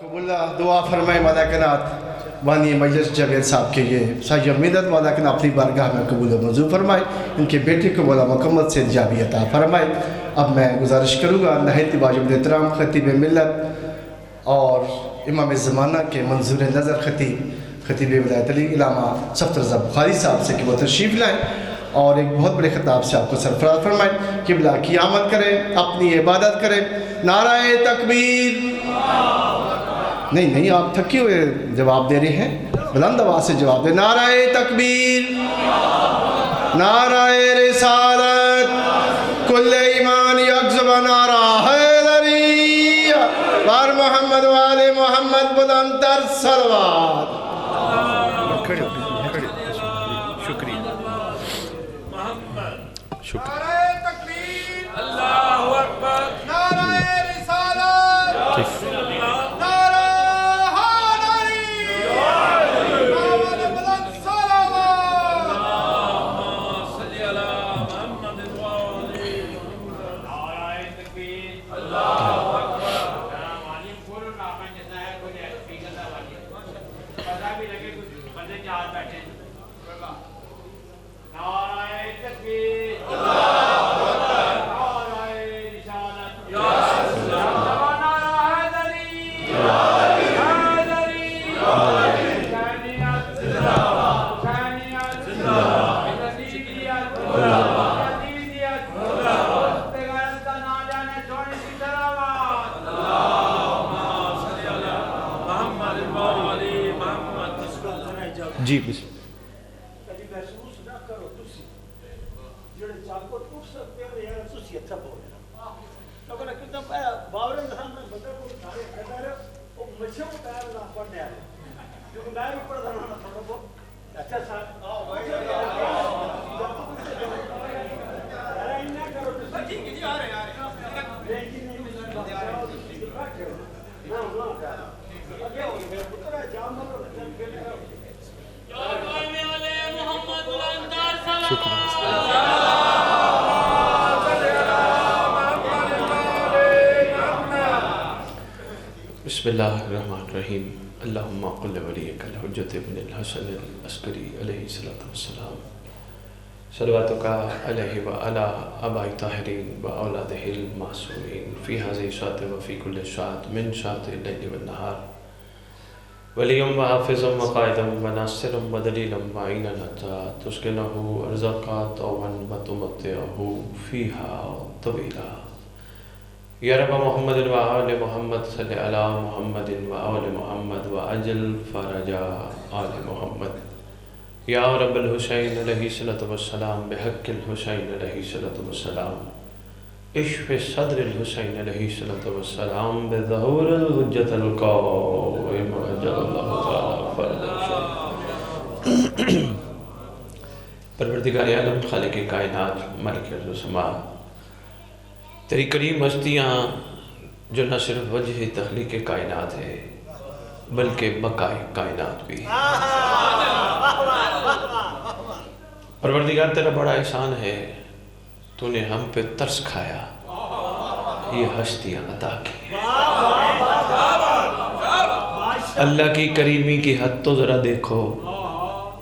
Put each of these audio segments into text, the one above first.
قبول دعا فرمائے مولا کائنات وانی مجلس جاوید صاحب کے یہ ساری امیدت مولا کائنات اپنی بارگاہ میں قبول و منظور فرمائے. ان کے بیٹے کو مولا مکمل سے جابی عطا فرمائے. اب میں گزارش کروں گا نہایت واجب احترام خطیب ملت اور امام زمانہ کے منظور نظر خطیب ولایت علی علامہ صفدر رضا بخاری صاحب سے کہ وہ تشریف لائیں اور ایک بہت بڑے خطاب سے آپ کو سرفراز فرمائیں. قبلہ کی آمد کریں, اپنی عبادت کریں. نعرہ تکبیر. نہیں آپ تھکی ہوئے جواب دے رہے ہیں, بلند آواز سے جواب دیں. نعرہ تکبیر, نعرہ رسالت, کل ایمان یکذب نعرہ حیدری, بار محمد والے محمد بلند تر صلوات. نعرہ تکبیر, اللہ اکبر, نعرہ رسالت, نعرہ حیدری, محمد بلند صلوات. اللہم صلی علی محمد وآلہ. نعرہ تکبیر, اللہ اکبر. معلوم کھولو نا اپنے جیسا ہے کوئی اسپیکر نہ والی پتہ بھی لگے کچھ بندے چار بیٹھے. نعرہ تکبیر, جی بسم کبھی محسوس نہ کرو تسی جڑے چاکو ٹوٹ سکتے ہو یا تسی اتھا بولنا تو کہنا کتنا پایا باورے انسان میں بندہ کو سارے کہتا رہے وہ مچھے کو پایا نہ پڑھنے آ رہے کیونکہ میں بھی پڑھ رہا ہوں تھوڑا کو اچھا ساتھ آؤ بھائی نہ کرو تسی جی آ رہے لیکن بسم اللہ الرحمن الرحیم. اللہم قل ولیک الحجت ابن الحسن العسکری علیہ السلام صلواتک علیہ وعلی آباء طاہرین واولادہ المعصومین فی ہذہ الساعۃ وفی کل ساعۃ من ساعات اللیل والنہار ولیًا وحافظا وقائدا وناصرا ودلیلا معینا حتی تسکنہ ارزاقا طوعا وتمتعہ فیہا طویلا. یا رب محمد و آل محمد صلی علی محمد و آل محمد و اجل فرج آل محمد. یا رب الحسین علیہ السلام بحق الحسین علیہ السلام اشف صدر الحسین علیہ السلام بظہور الحجت القائم عجل اللہ تعالی فرج. پروردگار عالم خالق کائنات مالک ارض و سما, تیری کریم ہستیاں جو نہ صرف وجہ تخلیق کائنات ہے بلکہ بقائے کائنات بھی. پروردگار تیرا بڑا احسان ہے, تو نے ہم پہ ترس کھایا, یہ ہستیاں عطا کی. اللہ کی کریمی کی حد تو ذرا دیکھو,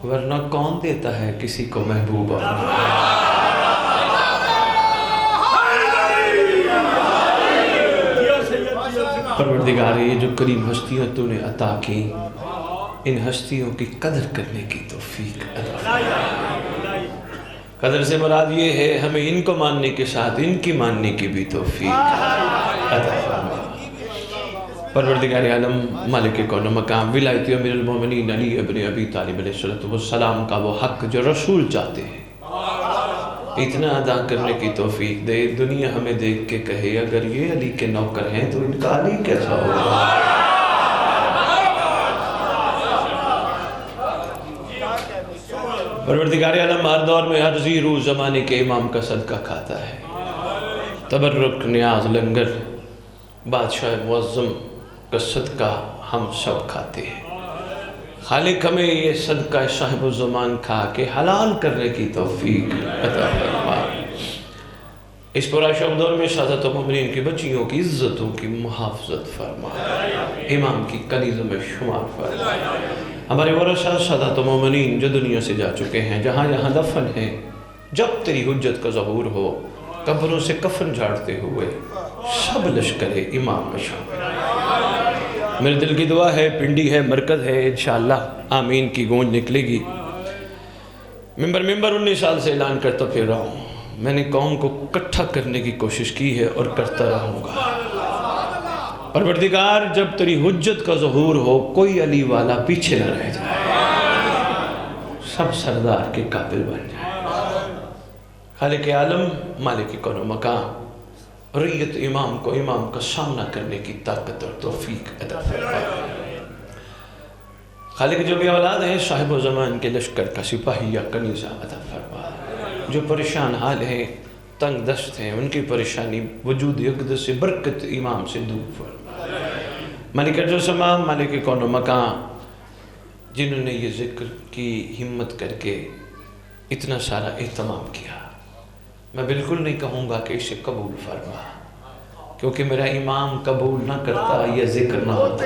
ورنہ کون دیتا ہے کسی کو محبوب اور پروردگار. یہ جو کریم ہستیاں تو نے عطا کی, ان ہستیوں کی قدر کرنے کی توفیق عطا فرما. قدر سے مراد یہ ہے ہمیں ان کو ماننے کے ساتھ ان کی ماننے کی بھی توفیق عطا فرما. پروردگار عالم مالک کون و مقام ولایت امیر المومنین علی ابن ابی طالب علیہ السلام کا وہ حق جو رسول چاہتے ہیں اتنا ادا کرنے کی توفیق دے. دنیا ہمیں دیکھ کے کہے اگر یہ علی کے نوکر ہیں تو ان کا علی کیسا ہوگا. پروردگار عالم ہر دور میں ہر زیرو زمانے کے امام کا صدقہ کھاتا ہے. تبرک نیاز لنگر بادشاہ معظم کا صدقہ ہم سب کھاتے ہیں. خالق ہمیں یہ صدقہ صاحب الزمان کھا کے حلال کرنے کی توفیق عطا فرما. اس پورا شب دور میں سادات مومنین کی بچیوں کی عزتوں کی محافظت فرما، امام کی کنیزوں میں شمار فرما۔ ہمارے ورثہ سادات مومنین جو دنیا سے جا چکے ہیں، جہاں جہاں دفن ہیں، جب تیری حجت کا ظہور ہو قبروں سے کفن جھاڑتے ہوئے سب لشکر امام میں شامل۔ میرے دل کی دعا ہے، پنڈی ہے، مرکز ہے، انشاءاللہ آمین کی گونج نکلے گی۔ ممبر 19 سال سے اعلان کرتا پھر رہا ہوں، میں نے قوم کو اکٹھا کرنے کی کوشش کی ہے اور کرتا رہوں گا۔ پروردگار جب تیری حجت کا ظہور ہو کوئی علی والا پیچھے نہ رہ جائے، سب سردار کے قابل بن جائے۔ خالق عالم، مالک کون و مکان، ریت امام کو امام کا سامنا کرنے کی طاقت اور توفیق عطا فرمائے۔ خالق جو بھی اولاد ہیں صاحب و زمان کے لشکر کا سپاہی یا کنیزہ عطا فرمائے۔ جو پریشان حال ہیں، تنگ دست ہیں، ان کی پریشانی وجود اقدس سے برکت امام سے دور فرمائے۔ مالک جو سما، مالک کون و مکان، جنہوں نے یہ ذکر کی ہمت کر کے اتنا سارا اہتمام کیا، میں بالکل نہیں کہوں گا کہ اسے قبول فرما، کیونکہ میرا امام قبول نہ کرتا یہ ذکر نہ ہوتا۔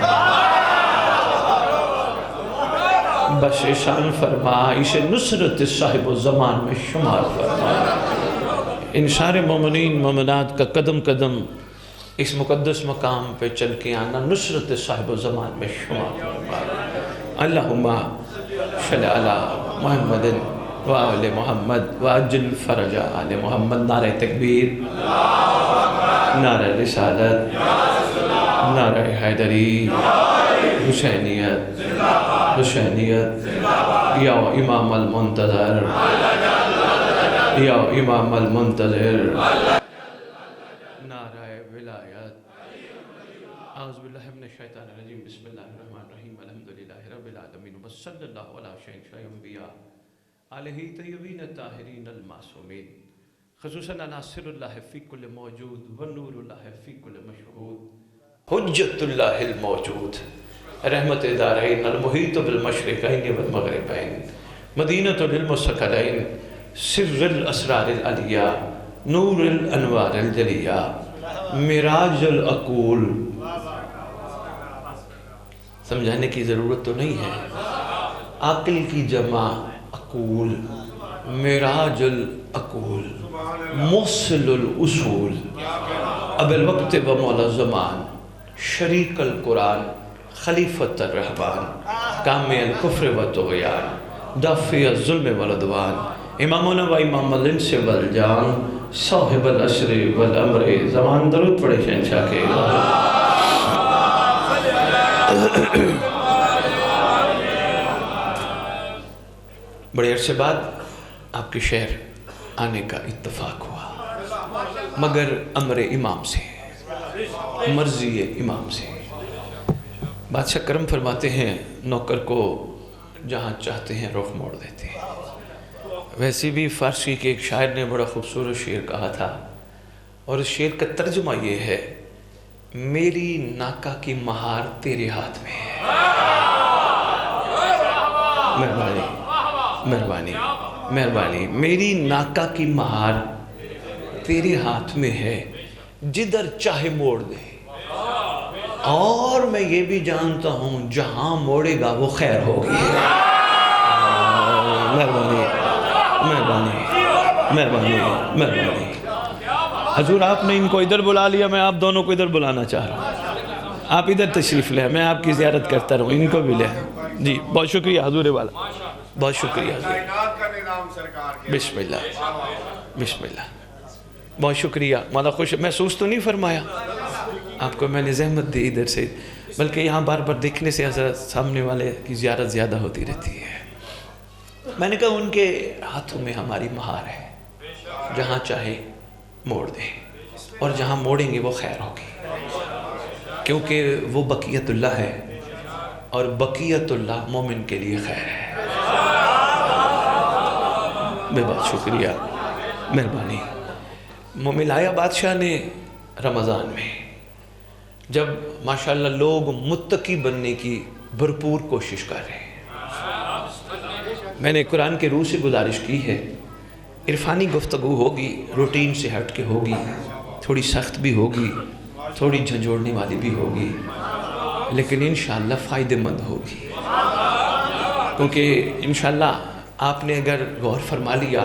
بس احسان فرما، اسے نصرت صاحب و زمان میں شمار فرما۔ ان سارے مومنین مومنات کا قدم قدم اس مقدس مقام پہ چل کے آنا نصرت صاحب و زمان میں شمار فرما۔ اللہم صلی علی محمد وآل محمد وعجل فرج آل محمد۔ نعرہ تکبیر، نعرہ رسالت، نعرہ حیدری، حسینیت، حسینیت، یا امام المنتظر، یا امام المنتظر، نعرہ ولایت۔ اعوذ باللہ من الشیطان الرجیم، بسم اللہ الرحمن الرحیم، الحمدللہ رب العالمین، وصلی اللہ علی شیخ انبیاء علیہ طیبین الطاہرین المعصومین، خصوصاً ناصر اللہ فی کل موجود ونور اللہ فی کل مشہود، حجت اللہ الموجود، رحمت دارین المحیط بالمشرقین والمغربین، مدینۃ للمستقلین، سر الاسرار العلیہ، نور الانوار الجلیہ، معراج العقول۔ سمجھانے کی ضرورت تو نہیں ہے، عقل کی جمع عقول، معراج العقول، موصل الاصول، اب الوقت و مولا الزمان، شریک القرآن، خلیفۃ الرحمن، کام الکفر و طغیان، دافع الظلم والعدوان، امامنا و امام الانس والجان، صاحب العصر والامر زمان۔ درود پڑھے شہنشاہ کے بڑے عرصے بعد آپ کے شہر آنے کا اتفاق ہوا، مگر امر امام سے، مرضی امام سے۔ بادشاہ کرم فرماتے ہیں، نوکر کو جہاں چاہتے ہیں رخ موڑ دیتے ہیں۔ ویسے بھی فارسی کے ایک شاعر نے بڑا خوبصورت شعر کہا تھا، اور اس شعر کا ترجمہ یہ ہے، میری ناکہ کی مہار تیرے ہاتھ میں ہے۔ مہربانی مہربانی مہربانی، میری ناکہ کی مہار تیرے ہاتھ میں ہے، جدھر چاہے موڑ دے، اور میں یہ بھی جانتا ہوں جہاں موڑے گا وہ خیر ہوگی۔ مہربانی مہربانی مہربانی مہربانی۔ حضور آپ نے ان کو ادھر بلا لیا، میں آپ دونوں کو ادھر بلانا چاہ رہا ہوں، آپ ادھر تشریف لیں، میں آپ کی زیارت کرتا رہوں، ان کو بھی لیں۔ جی بہت شکریہ حضور والا، بہت شکریہ حضور۔ بسم اللہ بسم اللہ، بہت شکریہ۔ مالا خوش محسوس تو نہیں فرمایا آپ کو میں نے زحمت دی ادھر سے، بلکہ یہاں بار بار دیکھنے سے حضرت سامنے والے کی زیارت زیادہ ہوتی رہتی ہے۔ میں نے کہا ان کے ہاتھوں میں ہماری مہار ہے، جہاں چاہے موڑ دیں، اور جہاں موڑیں گے وہ خیر ہوگی، کیونکہ وہ بقیت اللہ ہے، اور بقیت اللہ مومن کے لیے خیر ہے۔ بے بات شکریہ، مہربانی۔ ملایا بادشاہ نے رمضان میں جب ماشاءاللہ لوگ متقی بننے کی بھرپور کوشش کر رہے ہیں، میں نے قرآن کے روح سے گزارش کی ہے عرفانی گفتگو ہوگی، روٹین سے ہٹ کے ہوگی، تھوڑی سخت بھی ہوگی، تھوڑی جھنجھوڑنے والی بھی ہوگی، لیکن انشاءاللہ فائدہ مند ہوگی، کیونکہ انشاءاللہ آپ نے اگر غور فرما لیا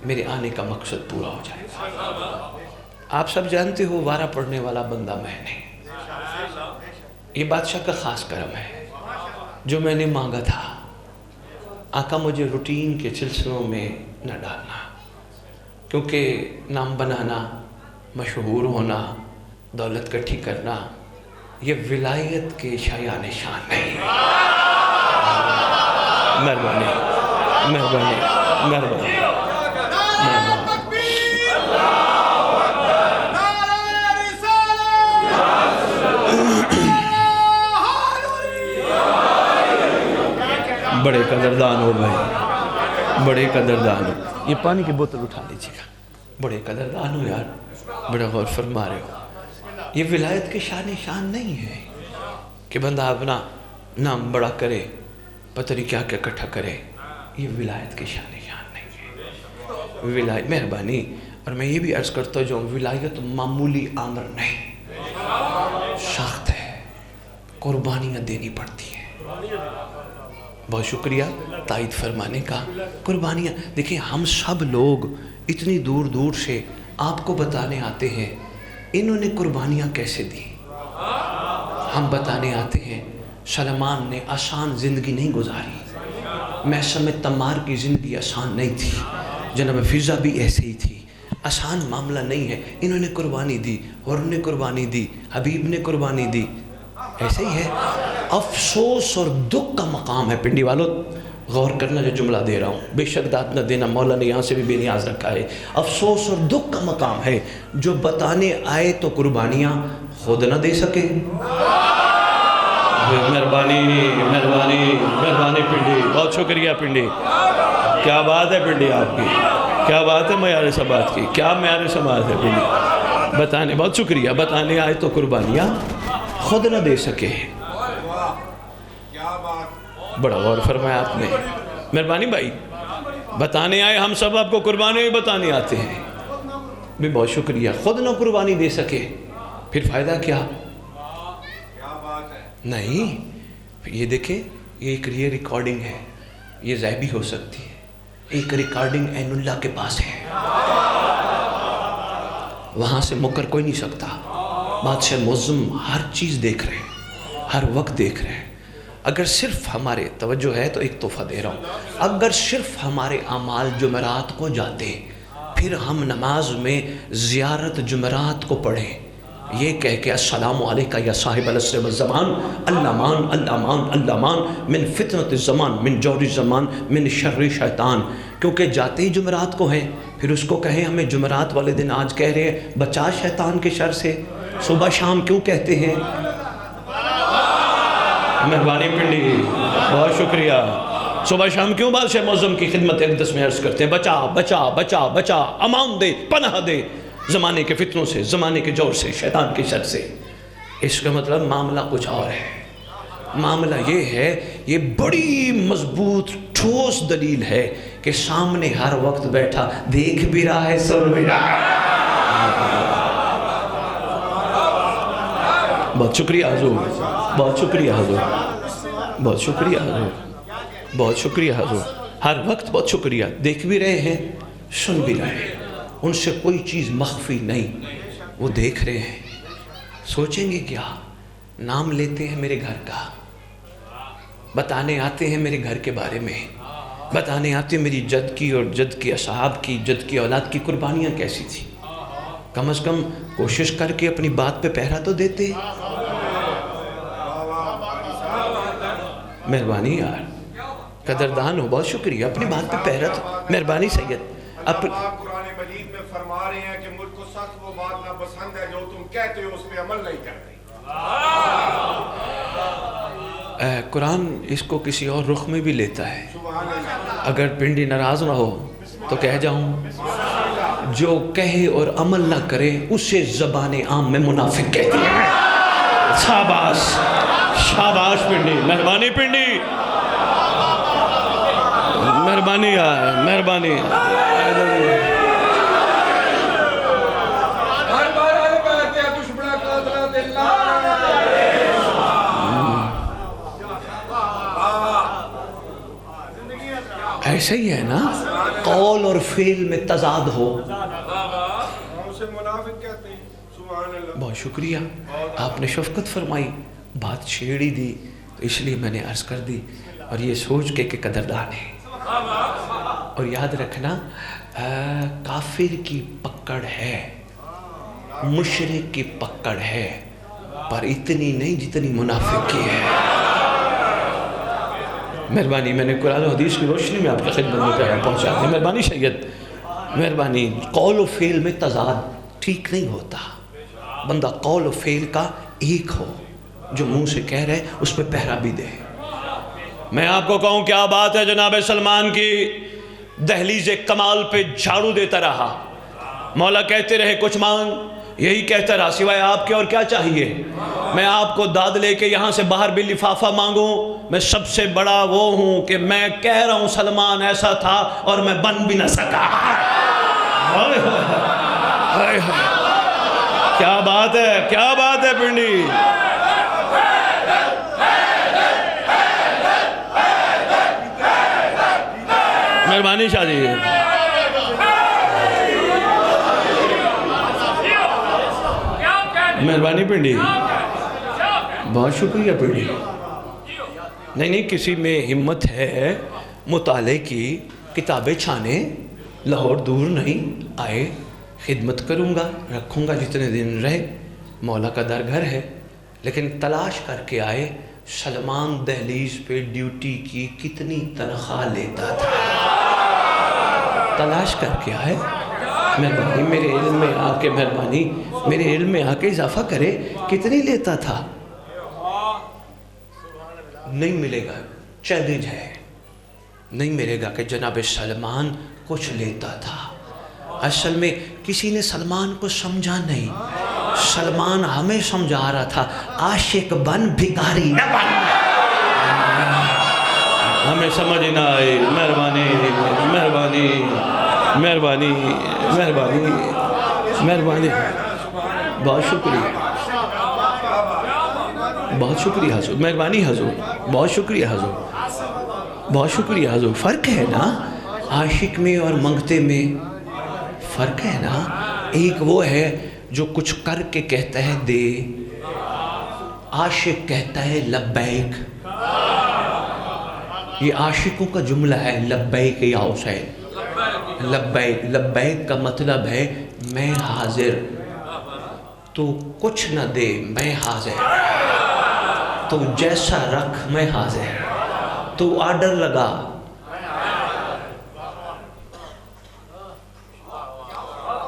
میرے آنے کا مقصد پورا ہو جائے گا۔ آپ سب جانتے ہو وارہ پڑھنے والا بندہ میں نے، یہ بادشاہ کا خاص کرم ہے جو میں نے مانگا تھا۔ آقا مجھے روٹین کے سلسلوں میں نہ ڈالنا، کیونکہ نام بنانا، مشہور ہونا، دولت کٹھی کرنا یہ ولایت کے شایان شان نہیں۔ مہربانی مہربانی مہربانی بڑے قدردان ہو بھائی، بڑے قدردان ہو۔ یہ پانی کی بوتل اٹھا لیجیے گا، بڑے قدردان ہو یار، بڑا غور فرما رہے ہو۔ یہ ولایت کے شان نہیں ہے کہ بندہ اپنا نام بڑا کرے، پتہ نہیں کیا کیا اکٹھا کرے، یہ ولایت کے شان نہیں ہے۔ مہربانی، اور میں یہ بھی عرض کرتا ہوں ولایت معمولی امر نہیں، سخت ہے، قربانیاں دینی پڑتی ہیں۔ بہت شکریہ تائید فرمانے کا۔ قربانیاں دیکھیں، ہم سب لوگ اتنی دور دور سے آپ کو بتانے آتے ہیں انہوں نے قربانیاں کیسے دی، ہم بتانے آتے ہیں سلمان نے آسان زندگی نہیں گزاری، محسن تمار کی زندگی آسان نہیں تھی، جناب فضا بھی ایسے ہی تھی، آسان معاملہ نہیں ہے، انہوں نے قربانی دی، اور انہوں نے قربانی دی، حبیب نے قربانی دی، ایسے ہی ہے۔ افسوس اور دکھ کا مقام ہے، پنڈی والوں غور کرنا جو جملہ دے رہا ہوں، بے شک داد نہ دینا، مولا نے یہاں سے بھی بے نیاز رکھا ہے۔ افسوس اور دکھ کا مقام ہے جو بتانے آئے تو قربانیاں خود نہ دے سکے۔ مہربانی مہربانی مہربانی پنڈی، بہت شکریہ پنڈی، کیا بات ہے پنڈی آپ کی، کیا بات ہے معیار سماعت کی، کیا معیار سماعت ہے پنڈی، بتانے، بہت شکریہ، بتانے آئے تو قربانیاں خود نہ دے سکے۔ بڑا غور فرمایا آپ نے، مہربانی بھائی، بتانے آئے ہم سب آپ کو قربانی بھی بتانے آتے ہیں، بھی بہت شکریہ، خود نہ قربانی دے سکے، پھر فائدہ کیا؟ نہیں، یہ دیکھیں، یہ ایک ریکارڈنگ ہے، یہ ضائع بھی ہو سکتی ہے، ایک ریکارڈنگ عین اللہ کے پاس ہے، وہاں سے مکر کوئی نہیں سکتا۔ بادشاہ معظم ہر چیز دیکھ رہے ہیں، ہر وقت دیکھ رہے ہیں۔ اگر صرف ہمارے توجہ ہے تو ایک تحفہ دے رہا ہوں، اگر صرف ہمارے اعمال جمعرات کو جاتے، پھر ہم نماز میں زیارت جمعرات کو پڑھیں، یہ کہہ کے السلام علیکہ یا صاحب العصر والزمان، الامان الامان الامان من فتنۃ الزمان، من جور الزمان، من شر شیطان، کیونکہ جاتے ہی جمعرات کو ہیں، پھر اس کو کہیں ہمیں جمعرات والے دن آج کہہ رہے ہیں بچا شیطان کے شر سے، صبح شام کیوں کہتے ہیں؟ مہربانی پنڈی، بہت شکریہ، صبح شام کیوں بادشاہ معظم کی خدمت اقدس میں عرض کرتے ہیں بچا بچا بچا بچا، امان دے، پناہ دے زمانے کے فتنوں سے، زمانے کے جور سے، شیطان کے شر سے۔ اس کا مطلب معاملہ کچھ اور ہے، معاملہ یہ ہے، یہ بڑی مضبوط ٹھوس دلیل ہے کہ سامنے ہر وقت بیٹھا دیکھ بھی رہا ہے، سن بھی رہا ہے۔ بہت شکریہ حضور، بہت شکریہ حضور، بہت شکریہ حضور، بہت شکریہ حضور، ہر وقت بہت شکریہ، دیکھ بھی رہے ہیں، سن بھی رہے ہیں، ان سے کوئی چیز مخفی نہیں، وہ دیکھ رہے ہیں۔ سوچیں گے کیا؟ نام لیتے ہیں میرے گھر کا، بتانے آتے ہیں میرے گھر کے بارے میں، بتانے آتے ہیں میری جد کی اور جد کی اصحاب کی، جد کی اولاد کی قربانیاں کیسی تھی، کم از کم کوشش کر کے اپنی بات پہ پہرا تو دیتے۔ مہربانی یار، قدردان ہو، بہت شکریہ، اپنی بات پہ پہرا تو، مہربانی سید۔ اللہ قرآن مجید میں فرما رہے ہیں کہ مجھ کو سخت وہ بات ناپسند ہے جو تم کہتے ہو اس پہ عمل نہیں کرتے۔ قرآن اس کو کسی اور رخ میں بھی لیتا ہے، اگر پنڈی ناراض نہ ہو تو کہہ جاؤں، جو کہے اور عمل نہ کرے اسے زبان عام میں منافق کہتی ہے۔ شاباش شاباش پنڈی، مہربانی پنڈی، مہربانی مہربانی ہے، مہربانی ہے۔ ہر بار آئے بیٹھتے ہیں دشمنہ قاتلہ دلہ ایسے ہی ہے نا، قول اور فعل میں تضاد ہو۔ اسے منافق کہتے ہیں، سبحان اللہ۔ بہت شکریہ، آپ نے شفقت فرمائی، بات چھیڑی دی تو اس لیے میں نے عرض کر دی، اور یہ سوچ کے کہ قدردان ہے۔ اور یاد رکھنا کافر کی پکڑ ہے، مشرک کی پکڑ ہے، پر اتنی نہیں جتنی منافق کی ہے۔ مہربانی، میں نے قرآن و حدیث کی روشنی میں آپ کی خدمت میں پیغام پہنچا دی۔ مہربانی سید، مہربانی۔ قول و فعل میں تضاد ٹھیک نہیں ہوتا، بندہ قول و فعل کا ایک ہو، جو منہ سے کہہ رہے اس پہ پہرا بھی دے۔ میں آپ کو کہوں کیا بات ہے، جناب سلمان کی دہلیز کمال پہ جھاڑو دیتا رہا، مولا کہتے رہے کچھ مانگ، یہی کہتا رہا سوائے آپ کے اور کیا چاہیے۔ میں آپ کو داد لے کے یہاں سے باہر بھی لفافہ مانگوں، میں سب سے بڑا وہ ہوں کہ میں کہہ رہا ہوں سلمان ایسا تھا اور میں بن بھی نہ سکا۔ ہائے ہائے ہائے، کیا بات ہے، کیا بات ہے پنڈی۔ مہربانی شاہ جی، مہربانی پنڈی، بہت شکریہ پنڈی۔ نہیں کسی میں ہمت ہے مطالعے کی، کتابیں چھانے، لاہور دور نہیں، آئے خدمت کروں گا، رکھوں گا جتنے دن رہے، مولا کا در گھر ہے، لیکن تلاش کر کے آئے سلمان دہلیز پہ ڈیوٹی کی کتنی تنخواہ لیتا تھا، تلاش کر کے آئے۔ مہربانی میرے علم میں آ کے، مہربانی میرے علم میں آ کے اضافہ کرے، کتنی لیتا تھا؟ نہیں ملے گا، چیلنج ہے، نہیں ملے گا کہ جناب سلمان کچھ لیتا تھا۔ اصل میں کسی نے سلمان کو سمجھا نہیں، سلمان ہمیں سمجھا رہا تھا، عاشق بن بھکاری نہ بن، ہمیں سمجھ نہ آئی۔ مہربانی مہربانی مہربانی مہربانی مہربانی، بہت شکریہ، بہت شکریہ حضور، مہربانی حضور، بہت شکریہ حضور، بہت شکریہ حضور۔ فرق ہے نا عاشق میں اور منگتے میں، فرق ہے نا۔ ایک وہ ہے جو کچھ کر کے کہتا ہے دے، عاشق کہتا ہے لبیک۔ یہ عاشقوں کا جملہ ہے، لبیک یا حسین، لبیک۔ لبیک کا مطلب ہے میں حاضر، تو کچھ نہ دے میں حاضر، تو جیسا رکھ میں حاضر، تو آرڈر لگا۔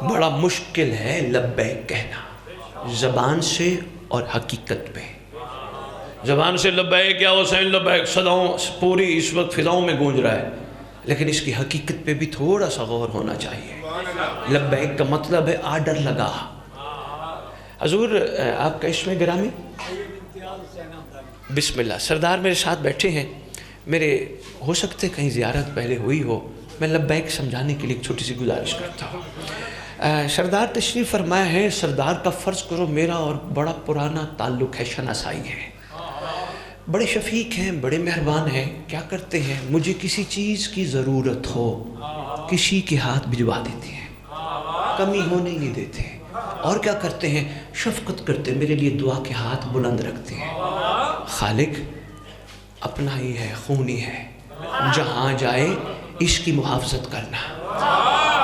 بڑا مشکل ہے لبیک کہنا، زبان سے اور حقیقت میں۔ زبان سے لبیک یا حسین لبیک صداؤں پوری اس وقت فضاؤں میں گونج رہا ہے، لیکن اس کی حقیقت پہ بھی تھوڑا سا غور ہونا چاہیے۔ لبیک کا مطلب ہے آرڈر لگا۔ حضور آپ کا اسم گرامی؟ بسم اللہ۔ سردار میرے ساتھ بیٹھے ہیں، میرے ہو سکتے کہیں زیارت پہلے ہوئی ہو، میں لبیک سمجھانے کے لیے ایک چھوٹی سی گزارش کرتا ہوں۔ سردار تشریف فرمایا ہے، سردار کا فرض کرو میرا اور بڑا پرانا تعلق ہے، شناسائی ہے، بڑے شفیق ہیں، بڑے مہربان ہیں۔ کیا کرتے ہیں، مجھے کسی چیز کی ضرورت ہو کسی کے ہاتھ بھجوا دیتے ہیں، کمی ہونے نہیں دیتے۔ اور کیا کرتے ہیں، شفقت کرتے، میرے لیے دعا کے ہاتھ بلند رکھتے ہیں۔ خالق اپنا ہی ہے، خونی ہے، جہاں جائے اس کی محافظت کرنا۔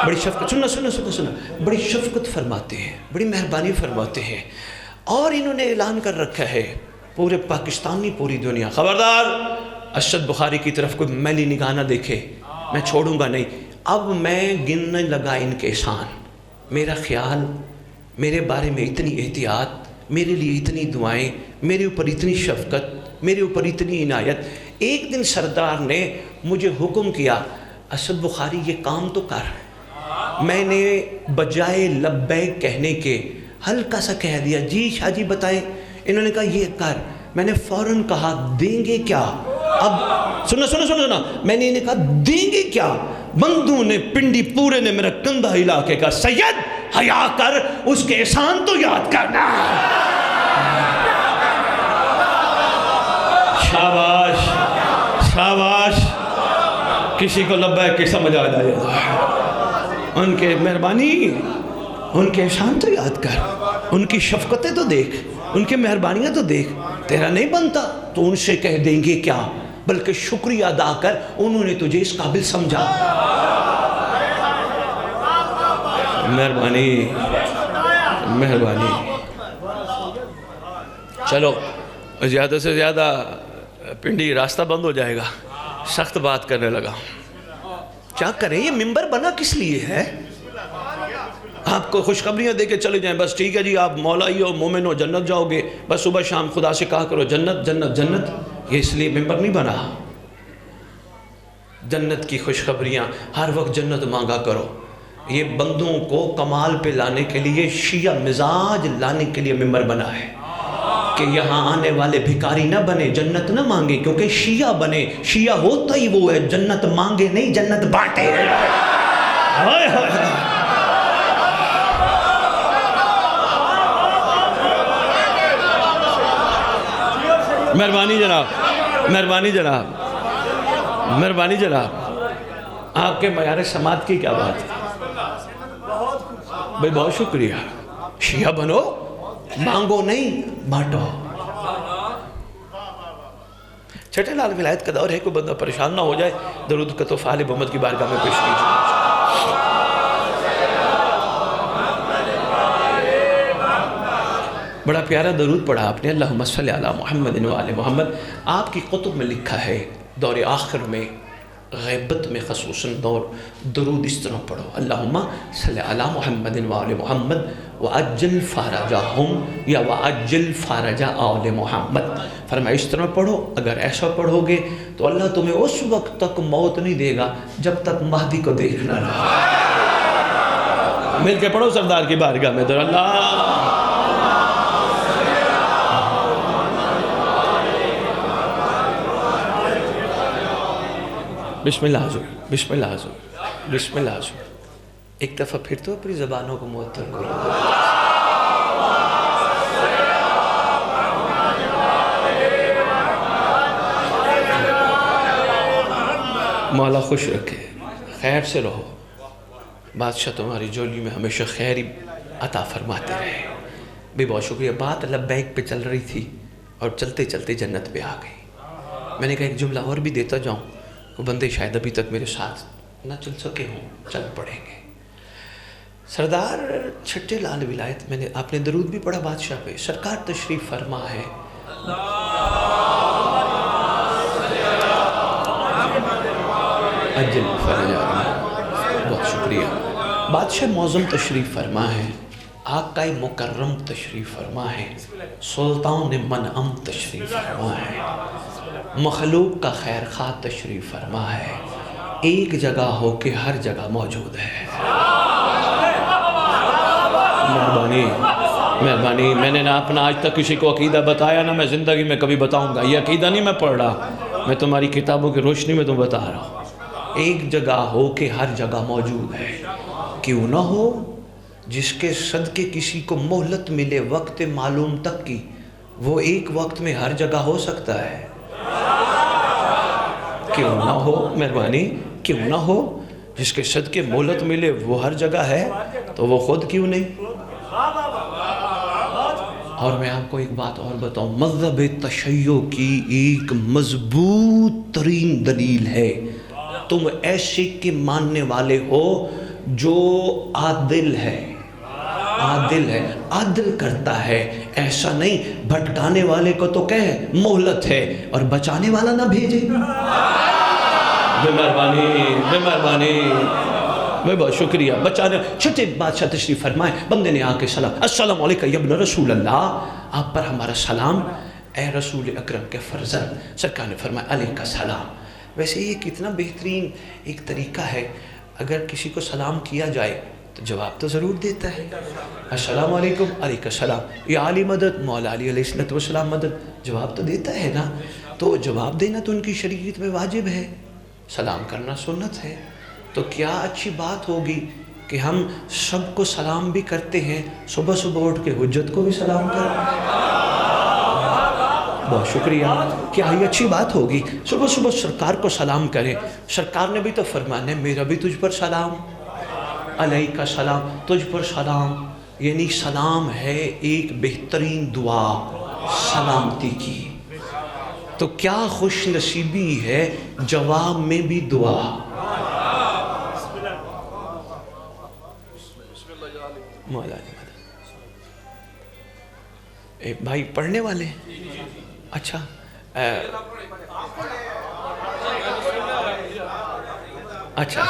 بڑی شفقت، سننا بڑی شفقت فرماتے ہیں، بڑی مہربانی فرماتے ہیں۔ اور انہوں نے اعلان کر رکھا ہے پورے پاکستانی، پوری دنیا، خبردار ارشد بخاری کی طرف کوئی میلی نگاہ نہ دیکھے، میں چھوڑوں گا نہیں۔ اب میں گننے لگا ان کے احسان، میرا خیال، میرے بارے میں اتنی احتیاط، میرے لیے اتنی دعائیں، میرے اوپر اتنی شفقت، میرے اوپر اتنی عنایت۔ ایک دن سردار نے مجھے حکم کیا، ارشد بخاری یہ کام تو کر۔ میں نے بجائے لبیک کہنے کے ہلکا سا کہہ دیا، جی شاہ جی بتائیں۔ انہوں نے کہا یہ کر۔ میں نے فوراً کہا دیں گے کیا؟ اب سننا سننا سننا سننا، میں نے انہیں کہا دیں گے کیا؟ بندوں نے پنڈی پورے نے میرا کندھا ہلا کے کہا سید حیا کر، اس کے احسان تو یاد کرنا۔ شاباش شاباش، کسی کو لبیک کی سمجھ آ جائے گا۔ ان کے مہربانی، ان کے احسان تو یاد کر، ان کی شفقتیں تو دیکھ، ان کی مہربانیاں تو دیکھ۔ تیرا نہیں بنتا تو ان سے کہہ دیں گے کیا، بلکہ شکریہ ادا کر، انہوں نے تجھے اس قابل سمجھا۔ مہربانی مہربانی۔ چلو زیادہ سے زیادہ پنڈی راستہ بند ہو جائے گا، سخت بات کرنے لگا۔ کیا کریں، یہ ممبر بنا کس لیے ہے؟ آپ کو خوشخبریاں دے کے چلے جائیں، بس ٹھیک ہے جی آپ مولا ہی ہو، مومن ہو، جنت جاؤ گے، بس صبح شام خدا سے کہا کرو جنت جنت جنت۔ یہ اس لیے ممبر نہیں بنا۔ جنت کی خوشخبریاں، ہر وقت جنت مانگا کرو۔ یہ بندوں کو کمال پہ لانے کے لیے، شیعہ مزاج لانے کے لیے ممبر بنا ہے کہ یہاں آنے والے بھکاری نہ بنے، جنت نہ مانگے، کیونکہ شیعہ بنے، شیعہ ہوتا ہی وہ ہے جنت مانگے نہیں، جنت بانٹے۔ ہائے ہائے، مہربانی جناب، مہربانی جناب، مہربانی جناب، آپ کے معیار سماعت کی کیا بات ہے؟ بھائی بہت شکریہ۔ شیعہ بنو، مانگو نہیں بانٹو۔ چھٹے لال ولایت کا دور ہے، کوئی بندہ پریشان نہ ہو جائے، درود کا تحفہ آل محمد کی بارگاہ میں پیش کیجیے۔ بڑا پیارا درود پڑھا آپ نے، اللہم صلی علی محمد و آل محمد۔ آپ کی کتب میں لکھا ہے دور آخر میں، غیبت میں خصوصاً درود اس طرح پڑھو، اللہم صلی علی محمد و آل محمد وعجل فارجہم، یا وعجل فارج آل محمد۔ فرمایا اس طرح پڑھو، اگر ایسا پڑھو گے تو اللہ تمہیں اس وقت تک موت نہیں دے گا جب تک مہدی کو دیکھنا نہ۔ مل کے پڑھو سردار کی بارگاہ میں در اللہ۔ بسم اللہ حضور، بسم اللہ حضور، بسم اللہ حضور۔ ایک دفعہ پھر تو اپنی زبانوں کو معطر کرو۔ مولا خوش رکھے، خیر سے رہو، بادشاہ تمہاری جولی میں ہمیشہ خیر ہی عطا فرماتے رہے۔ بھی بہت شکریہ۔ بات لبیک پہ چل رہی تھی اور چلتے چلتے جنت پہ آ گئی۔ میں نے کہا ایک جملہ اور بھی دیتا جاؤں، وہ بندے شاید ابھی تک میرے ساتھ نہ چل سکے ہوں، چل پڑیں گے۔ سردار چھٹے لال ولایت، میں نے آپ نے درود بھی پڑھا بادشاہ پہ، سرکار تشریف فرما ہے۔ اجل فرجا، بہت شکریہ۔ بادشاہ معظم تشریف فرما ہے، آقا مکرم تشریف فرما ہے، سلطان منعم تشریف فرما ہے، مخلوق کا خیر خواہ تشریف فرما ہے، ایک جگہ ہو کے ہر جگہ موجود ہے۔ مہربانی مہربانی۔ میں نے نہ اپنا آج تک کسی کو عقیدہ بتایا، نہ میں زندگی میں کبھی بتاؤں گا۔ یہ عقیدہ نہیں میں پڑھ رہا، میں تمہاری کتابوں کی روشنی میں تم بتا رہا ہوں۔ ایک جگہ ہو کے ہر جگہ موجود ہے، کیوں نہ ہو؟ جس کے صدقے کسی کو مہلت ملے وقت معلوم تک کی، وہ ایک وقت میں ہر جگہ ہو سکتا ہے۔ کیوں نہ ہو؟ مہربانی، کیوں نہ ہو؟ جس کے صدقے مہلت ملے وہ ہر جگہ ہے، تو وہ خود کیوں نہیں؟ اور میں آپ کو ایک بات اور بتاؤں، مذہب تشیع کی ایک مضبوط ترین دلیل ہے، تم ایسے کے ماننے والے ہو جو عادل ہے، عادل ہے، عادل کرتا ہے، ایسا نہیں بھٹکانے والے کو تو کہے مہلت ہے اور بچانے والا نہ بھیجے۔ بے مہربانی، بے مہربانی، میں بہت شکریہ۔ بچانے چھٹے بادشاہ تشریف فرمائے، بندے نے آ کے سلام، السلام علیکم یا ابن رسول اللہ، آپ پر ہمارا سلام اے رسول اکرم کے فرزند۔ سرکار نے فرمایا علیکہ السلام۔ ویسے یہ کتنا بہترین ایک طریقہ ہے، اگر کسی کو سلام کیا جائے تو جواب تو ضرور دیتا ہے، السلام علیکم، علیکہ السلام، یا علی مدد، مولا علی علیہ السلام مدد، جواب تو دیتا ہے نا۔ تو تو جواب دینا تو ان کی شریعت میں واجب ہے، سلام کرنا سنت ہے، تو کیا اچھی بات ہوگی کہ ہم سب کو سلام بھی کرتے ہیں، صبح صبح اٹھ کے حجت کو بھی سلام کریں۔ بہت شکریہ، کیا یہ اچھی بات ہوگی؟ صبح صبح سرکار کو سلام کریں، سرکار نے بھی تو فرمانا ہے میرا بھی تجھ پر سلام، علیکہ سلام، تجھ پر سلام، یعنی سلام ہے ایک بہترین دعا سلامتی کی۔ تو کیا خوش نصیبی ہے جواب میں بھی دعا۔ مولا علی مدد۔ ایک بھائی پڑھنے والے ہیں؟ اچھا اچھا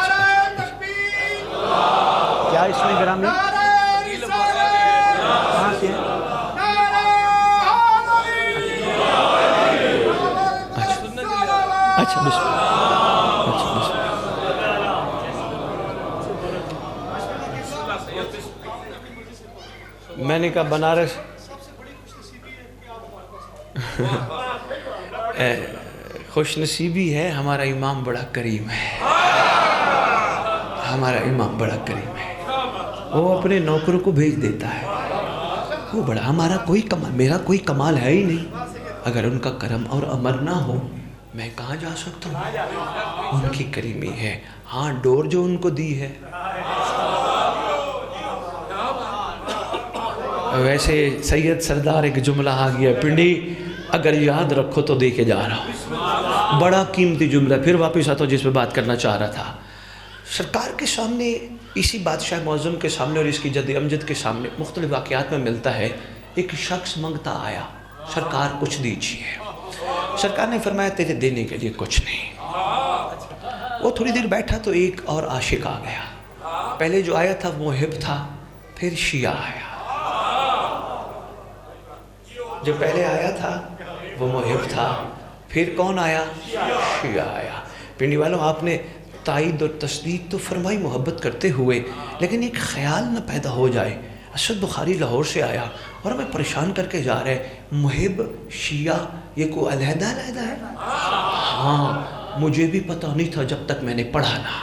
کیا اس میں گرامی کہاں سے ہے؟ اچھا بسم اللہ، اچھا بسم اللہ۔ میں نے کہا بنارس خوش نصیبی ہے، ہمارا امام بڑا کریم ہے، ہمارا امام بڑا کریم ہے، وہ اپنے نوکروں کو بھیج دیتا ہے، وہ بڑا، ہمارا کوئی کمال، میرا کوئی کمال ہے ہی نہیں، اگر ان کا کرم اور امر نہ ہو میں کہاں جا سکتا ہوں، ان کی کریمی ہے، ہاں ڈور جو ان کو دی ہے۔ ویسے سید سردار ایک جملہ آ گیا پنڈی، اگر یاد رکھو تو دے کے جا رہا ہوں، بڑا قیمتی جملہ، پھر واپس آتا ہوں جس پہ بات کرنا چاہ رہا تھا۔ سرکار کے سامنے، اسی بادشاہ معظم کے سامنے اور اس کی جد امجد کے سامنے مختلف واقعات میں ملتا ہے، ایک شخص منگتا آیا، سرکار کچھ دیجیے، سرکار نے فرمایا تیرے دینے کے لیے کچھ نہیں۔ وہ تھوڑی دیر بیٹھا تو ایک اور عاشق آ گیا، پہلے جو آیا تھا وہ محب تھا، پھر شیعہ آیا، جو پہلے آیا تھا وہ محب تھا، پھر کون آیا؟ شیعہ آیا۔ پنڈی والوں آپ نے تائید اور تصدیق تو فرمائی محبت کرتے ہوئے، لیکن ایک خیال نہ پیدا ہو جائے، اسد بخاری لاہور سے آیا اور ہمیں پریشان کر کے جا رہے، محب شیعہ یہ کوئی علیحدہ علیحدہ ہے؟ ہاں مجھے بھی پتہ نہیں تھا جب تک میں نے پڑھا نہ۔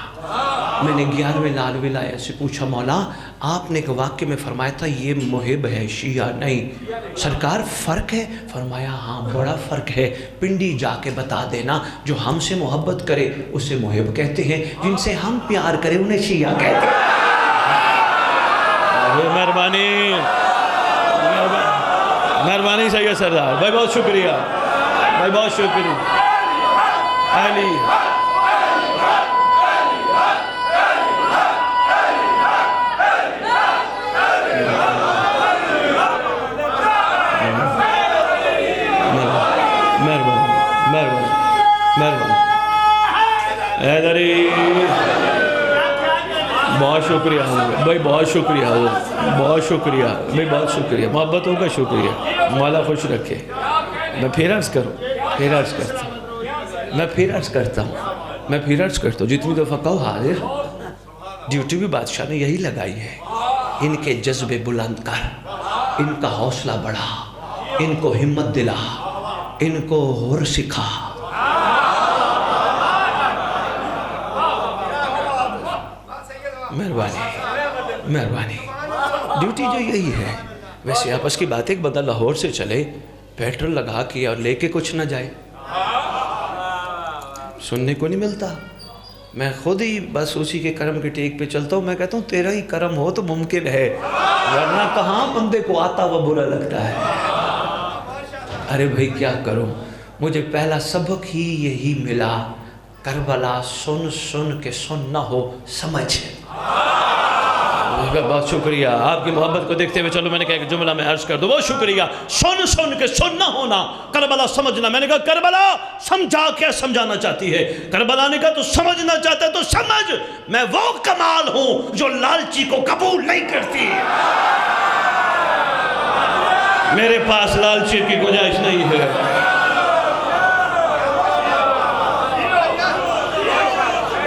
میں نے 11ویں لالوی لائے سے پوچھا مولا آپ نے ایک واقعے میں فرمایا تھا یہ محب ہے شیعہ نہیں، سرکار فرق ہے؟ فرمایا ہاں بڑا فرق ہے، پنڈی جا کے بتا دینا، جو ہم سے محبت کرے اسے محب کہتے ہیں، جن سے ہم پیار کرے انہیں شیعہ کہتے ہیں۔ مہربانی مہربانی سید سردار بھائی، بہت شکریہ بھائی، بہت شکریہ علی۔ بہت شکریہ بھائی، بہت شکریہ بہت شکریہ بھائی، بہت شکریہ، محبتوں کا شکریہ، مولا خوش رکھے۔ میں پھر عرض کروں، پھر عرض کرتا ہوں، میں پھر عرض کرتا ہوں، جتنی دفعہ کہو حاضر، ڈیوٹی بھی بادشاہ نے یہی لگائی ہے، ان کے جذبے بلند کر، ان کا حوصلہ بڑھا، ان کو ہمت دلا، ان کو غور سکھا۔ مہربانی ڈیوٹی جو یہی ہے۔ ویسے آپس کی بات، ایک بندہ لاہور سے چلے، پیٹرول لگا کے اور لے کے کچھ نہ جائے، سننے کو نہیں ملتا۔ میں خود ہی بس اسی کے کرم کے ٹیک پہ چلتا ہوں، میں کہتا ہوں تیرا ہی کرم ہو تو ممکن ہے، ورنہ کہاں بندے کو آتا وہ برا لگتا ہے۔ ارے بھائی کیا کروں، مجھے پہلا سبق ہی یہی ملا، کربلا سن سن کے سن نہ ہو سمجھ۔ بہت شکریہ آپ کی محبت کو دیکھتے ہوئے، چلو میں نے کہا ایک جملہ میں عرض کر دوں، بہت شکریہ۔ سن سن کے سن نہ ہونا، کربلا سمجھنا۔ میں نے کہا کربلا سمجھا کیا سمجھانا چاہتی ہے؟ کربلا نے کہا تو سمجھنا چاہتا ہے تو سمجھ، میں وہ کمال ہوں جو لالچی کو قبول نہیں کرتی، میرے پاس لالچی کی گنجائش نہیں ہے۔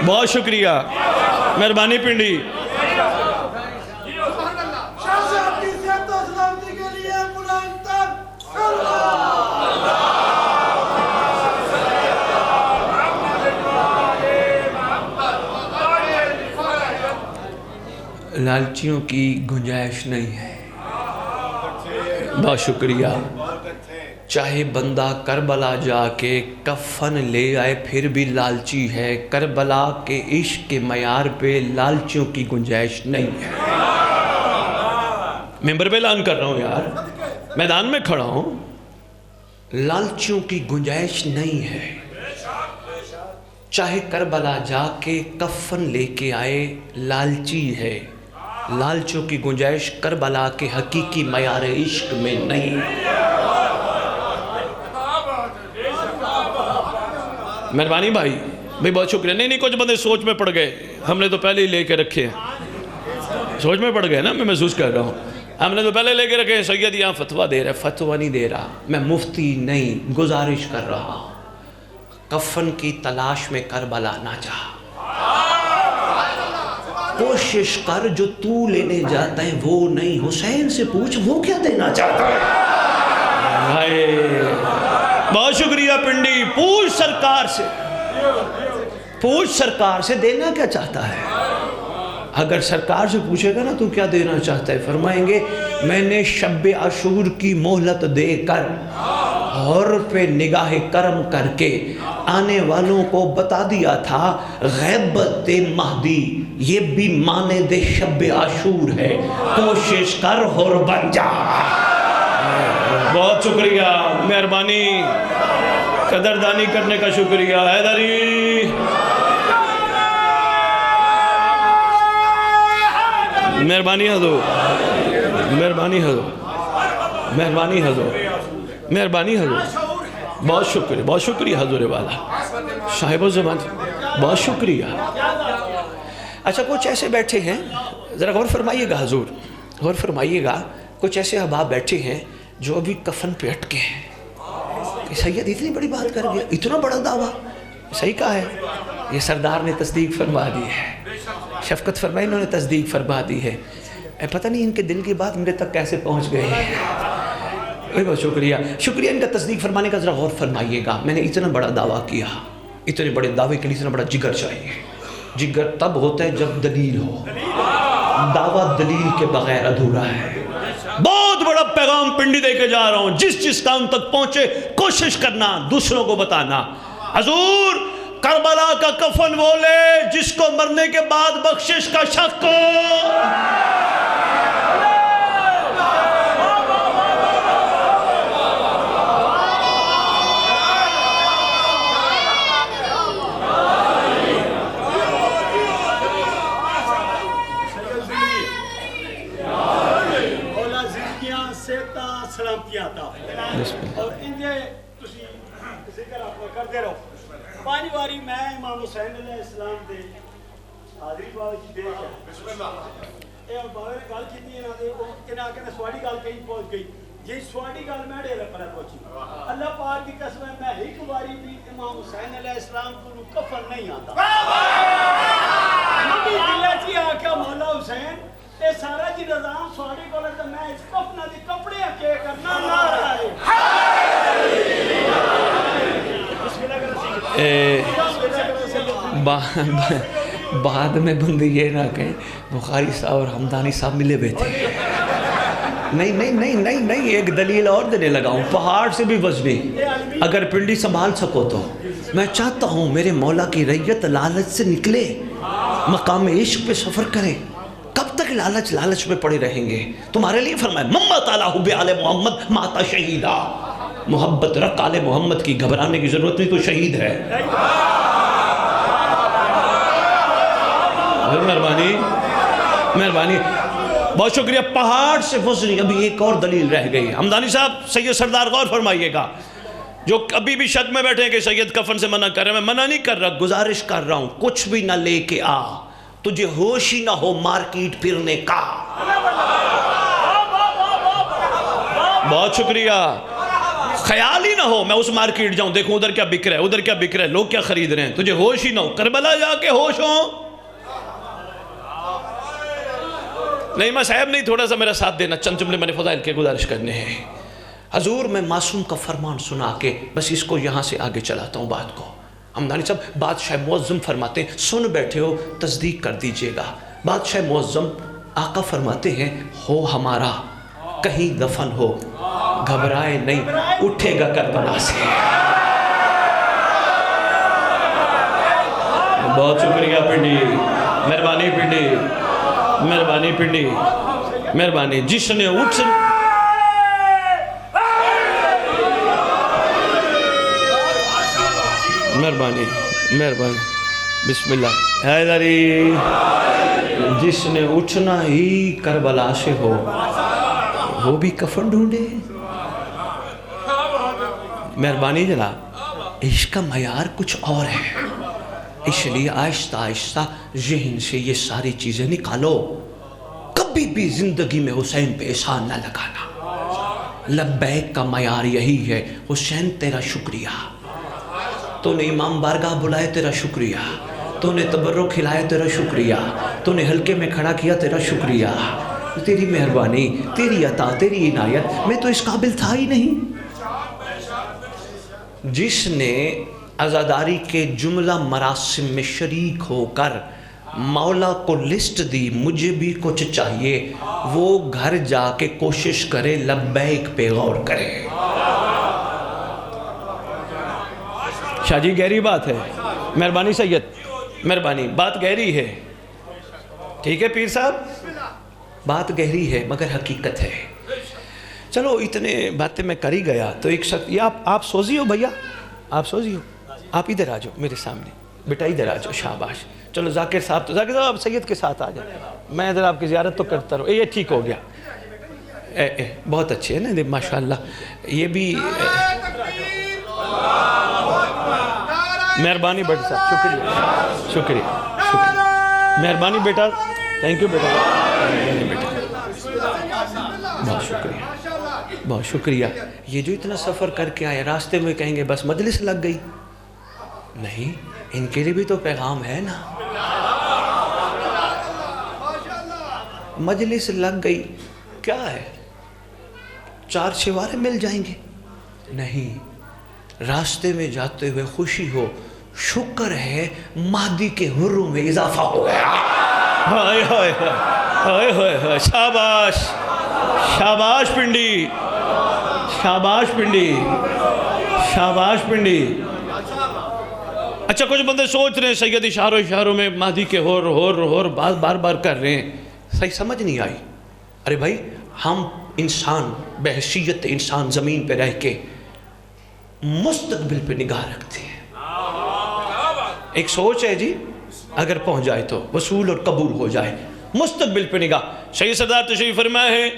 بہت شکریہ، مہربانی پنڈی۔ لالچیوں کی گنجائش نہیں ہے۔ بہت شکریہ۔ چاہے بندہ کربلا جا کے کفن لے آئے پھر بھی لالچی ہے، کربلا کے عشق کے معیار پہ لالچیوں کی گنجائش نہیں ہے۔ ممبر پہ اعلان کر رہا ہوں یار، میدان میں کھڑا ہوں، لالچیوں کی گنجائش نہیں ہے۔ چاہے کربلا جا کے کفن لے کے آئے لالچی ہے، لالچوں کی گنجائش کربلا کے حقیقی معیار عشق میں نہیں۔ مہربانی بھائی بہت شکریہ۔ نہیں کچھ بندے سوچ میں پڑ گئے، ہم نے تو پہلے ہی لے کے رکھے ہیں، سوچ میں پڑ گئے نا، میں محسوس کر رہا ہوں، ہم نے تو پہلے لے کے رکھے ہیں۔ سید یہاں فتویٰ دے رہا ہے، فتویٰ نہیں دے رہا، میں مفتی نہیں، گزارش کر رہا ہوں، کفن کی تلاش میں کربلا نہ جا، کوشش کر جو تو لینے جاتا ہے وہ نہیں، حسین سے پوچھ وہ کیا دینا چاہتا ہے۔ بہت شکریہ پنڈی، پوچھ سرکار سے دینا کیا چاہتا ہے۔ اگر سرکار سے پوچھے گا نا تو کیا دینا چاہتا ہے، فرمائیں گے میں نے شب عاشور کی مہلت دے کر اور پہ نگاہ کرم کر کے آنے والوں کو بتا دیا تھا غیبت مہدی یہ بھی مانے دے شب عاشور ہے، کوشش کر اور بن جا۔ بہت شکریہ، مہربانی، قدردانی کرنے کا شکریہ۔ حیدری مہربانی حضور، مہربانی حضور، مہربانی حضور، مہربانی حضور، بہت شکریہ، بہت شکریہ حضور والا صاحب و زمان، بہت شکریہ۔ اچھا کچھ ایسے بیٹھے ہیں، ذرا غور فرمائیے گا حضور، غور فرمائیے گا، کچھ ایسے احباب بیٹھے ہیں جو ابھی کفن پہ اٹکے ہیں کہ سید اتنی بڑی بات کر گیا، اتنا بڑا دعویٰ، صحیح کہا ہے، یہ سردار نے تصدیق فرما دی ہے، شفقت فرمائی انہوں نے تصدیق فرما دی ہے، پتہ نہیں ان کے دل کی بات میرے تک کیسے پہنچ گئی ہے۔ بہت شکریہ، شکریہ ان کا تصدیق فرمانے کا، ذرا غور فرمائیے گا، میں نے اتنا بڑا دعویٰ کیا، اتنے بڑے دعوے کے لیے اتنا بڑا جگر چاہیے، جگر تب ہوتا ہے جب دلیل ہو، دعویٰ دلیل کے بغیر ادھورا ہے۔ بہت بڑا پیغام پنڈی دے کے جا رہا ہوں، جس کام تک پہنچے کوشش کرنا، دوسروں کو بتانا۔ حضور کربلا کا کفن وہ لے جس کو مرنے کے بعد بخشش کا شک ہو۔ اور انجے تسی ذکر اپنا کرتے رہو۔ پانچ باری میں امام حسین علیہ السلام دے حاضری بابا جی دیکھ ہے، بسم اللہ، اے بابا نے گل کی انہاں دے انہاں کہنے سواڑی گل کہیں پہنچ گئی، یہ سواڑی گل میں ڈیرے پر پہنچی۔ اللہ پاک کی قسم ہے میں ایک باری بھی امام حسین علیہ السلام کو کفن نہیں آتا، نبی دلے چی آکھا مولا حسین اے سارا جی نظام سواڑی کو لگتا میں اس کفنہ دی کپڑے اکے کرنا نہ رہا ہے۔ بعد میں بندے یہ نہ کہیں بخاری صاحب اور حمدانی صاحب ملے ہوئے تھے، نہیں ایک دلیل اور دینے لگا ہوں، پہاڑ سے بھی وزنی، اگر پنڈی سنبھال سکو تو میں چاہتا ہوں میرے مولا کی ریت لالچ سے نکلے، مقام عشق پہ سفر کرے۔ کب تک لالچ میں پڑے رہیں گے؟ تمہارے لیے فرمایا محمد تعالیٰ حب آل محمد ماتا شہیدہ، محبت رکھ آل محمد کی، گھبرانے کی ضرورت نہیں، تو شہید ہے۔ مہربانی، بہت شکریہ۔ پہاڑ سے وزنی، ابھی ایک اور دلیل رہ گئی۔ حمدانی صاحب، سید سردار غور فرمائیے گا، جو ابھی بھی شک میں بیٹھے ہیں کہ سید کفن سے منع کر رہے ہیں، میں منع نہیں کر رہا، گزارش کر رہا ہوں، کچھ بھی نہ لے کے آ، تجھے ہوش ہی نہ ہو مارکیٹ پھرنے کا۔ بہت شکریہ۔ خیال ہی نہ ہو میں اس مارکیٹ جاؤں دیکھوں ادھر کیا بک رہا ہے، ادھر کیا بک رہا ہے، لوگ کیا خرید رہے ہیں، تجھے ہوش ہی نہ ہو، کربلا جا کے ہوش ہو۔ نہیں میں صاحب نہیں، تھوڑا سا میرا ساتھ دینا، چند جملے میں نے فضائل کے گزارش کرنے ہیں۔ حضور میں معصوم کا فرمان سنا کے بس اس کو یہاں سے آگے چلاتا ہوں بات کو۔ حمدانی صاحب بادشاہ معظم فرماتے ہیں، سن بیٹھے ہو تصدیق کر دیجئے گا، بادشاہ معظم آقا فرماتے ہیں ہو ہمارا کہیں دفن ہو گھبرائے نہیں اٹھے گا کربلا سے. بہت شکریہ پنڈی, مہربانی پنڈی, مہربانی پنڈی, مہربانی. جس نے اٹھ مہربانی مہربانی بسم اللہ حیدری, جس نے اٹھنا ہی کربلا سے ہو وہ بھی کفن ڈھونڈے. مہربانی جناب, عشق کا معیار کچھ اور ہے, اس لیے آہستہ آہستہ ذہن سے یہ ساری چیزیں نکالو. کبھی بھی زندگی میں حسین پہ احسان نہ لگانا. لبیک کا معیار یہی ہے, حسین تیرا شکریہ, تو نے امام بارگاہ بلائے تیرا شکریہ, تو نے تبرک کھلائے تیرا شکریہ, تو نے حلقے میں کھڑا کیا تیرا شکریہ. تیری مہربانی, تیری عطا, تیری عنایت, میں تو اس قابل تھا ہی نہیں. جس نے عزاداری کے جملہ مراسم میں شریک ہو کر مولا کو لسٹ دی مجھے بھی کچھ چاہیے, وہ گھر جا کے کوشش کرے لبیک پہ غور کرے. شاہ جی گہری بات ہے, مہربانی سید, مہربانی, بات گہری ہے. ٹھیک ہے پیر صاحب, بات گہری ہے مگر حقیقت ہے. چلو اتنے باتیں میں کر ہی گیا تو ایک شخص, یہ آپ سوزی ہو بھیا, آپ سوزی ہو, آپ ادھر آ جاؤ میرے سامنے, بیٹا ادھر آ جاؤ, شاباش. چلو ذاکر صاحب, تو ذاکر صاحب آپ سید کے ساتھ آ جائیں, میں ادھر آپ کی زیارت تو کرتا رہوں. یہ ٹھیک ہو گیا, بہت اچھے ہے نا ماشاءاللہ. یہ بھی مہربانی بیٹا صاحب, شکریہ شکریہ شکریہ, مہربانی بیٹا, تھینک یو بیٹا, مہربانی بیٹا, بہت شکریہ بہت شکریہ. یہ جو اتنا سفر کر کے آئے, راستے میں کہیں گے بس مجلس لگ گئی, نہیں, ان کے لیے بھی تو پیغام ہے نا. مجلس لگ گئی کیا ہے, 4 چھوارے مل جائیں گے, نہیں, راستے میں جاتے ہوئے خوشی ہو, شکر ہے مہدی کے حروں میں اضافہ ہو گیا. ہائے ہائے ہائے ہائے ہائے, شاباش شاباش پنڈی, شاباش پنڈی, شاباش پنڈی. اچھا کچھ بندے سوچ رہے ہیں سید اشاروں میں مہدی کے ہور بار بار کر رہے ہیں, صحیح سمجھ نہیں آئی. ارے بھائی, ہم انسان بحیثیت انسان زمین پہ رہ کے مستقبل پہ نگاہ رکھتے ہیں. ایک سوچ ہے جی, اگر پہنچ جائے تو وصول اور قبول ہو جائے. مستقبل پہ نگاہ. سید سردار تشریف فرمائے ہیں,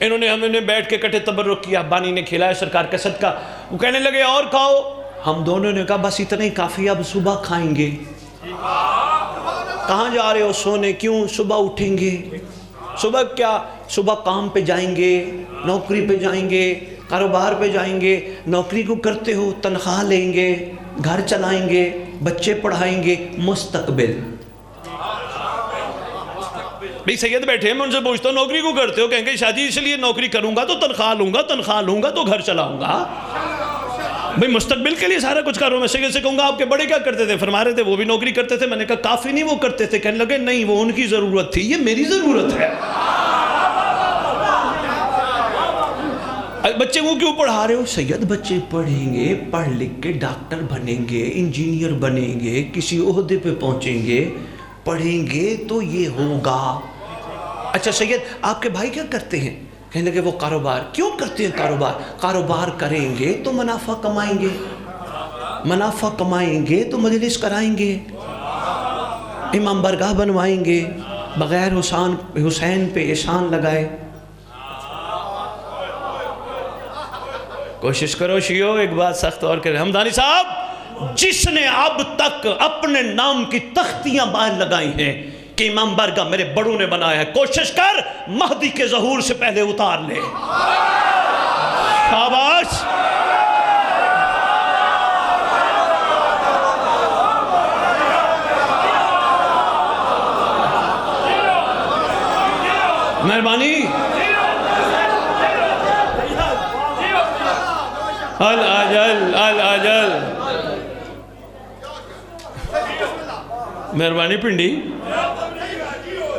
انہوں نے ہمیں بیٹھ کے کٹھے تبرک کیا, بانی نے کھلایا سرکار کا صدقہ. وہ کہنے لگے اور کھاؤ, ہم دونوں نے کہا بس اتنا ہی کافی, اب صبح کھائیں گے. کہاں جا رہے ہو سونے, کیوں, صبح اٹھیں گے. صبح کیا, صبح کام پہ جائیں گے, نوکری پہ جائیں گے, کاروبار پہ جائیں گے. نوکری کو کرتے ہو, تنخواہ لیں گے, گھر چلائیں گے, بچے پڑھائیں گے, مستقبل. بھئی سید بیٹھے ہیں, میں ان سے پوچھتا ہوں نوکری کو کرتے ہو, کہیں گے شاہ جی اس لیے نوکری کروں گا تو تنخواہ لوں گا تو گھر چلاؤں گا. بھئی مستقبل کے لیے سارا کچھ کروں. میں سید سے کہوں گا آپ کے بڑے کیا کرتے تھے, فرما رہے تھے وہ بھی نوکری کرتے تھے. میں نے کہا کافی نہیں وہ کرتے تھے, کہنے لگے نہیں وہ ان کی ضرورت تھی, یہ میری ضرورت ہے. بچے وہ کیوں پڑھا رہے ہو, سید بچے پڑھیں گے, پڑھ لکھ کے ڈاکٹر بنیں گے, انجینئر بنیں گے, کسی عہدے پہ پہنچیں گے, پڑھیں گے تو یہ ہوگا. اچھا سید آپ کے بھائی کیا کرتے ہیں, کہنے لگے وہ کاروبار. کیوں کرتے ہیں کاروبار, کاروبار کریں گے تو منافع کمائیں گے, منافع کمائیں گے تو مجلس کرائیں گے, امام برگاہ بنوائیں گے, بغیر حسین پہ احسان لگائے. کوشش کرو شیعو, ایک بات سخت اور کرے. حمدانی صاحب, جس نے اب تک اپنے نام کی تختیاں باہر لگائی ہیں کہ امام برگاہ میرے بڑوں نے بنایا ہے, کوشش کر مہدی کے ظہور سے پہلے اتار لے. شاباش. مہربانی. الاجل. مہربانی پنڈی,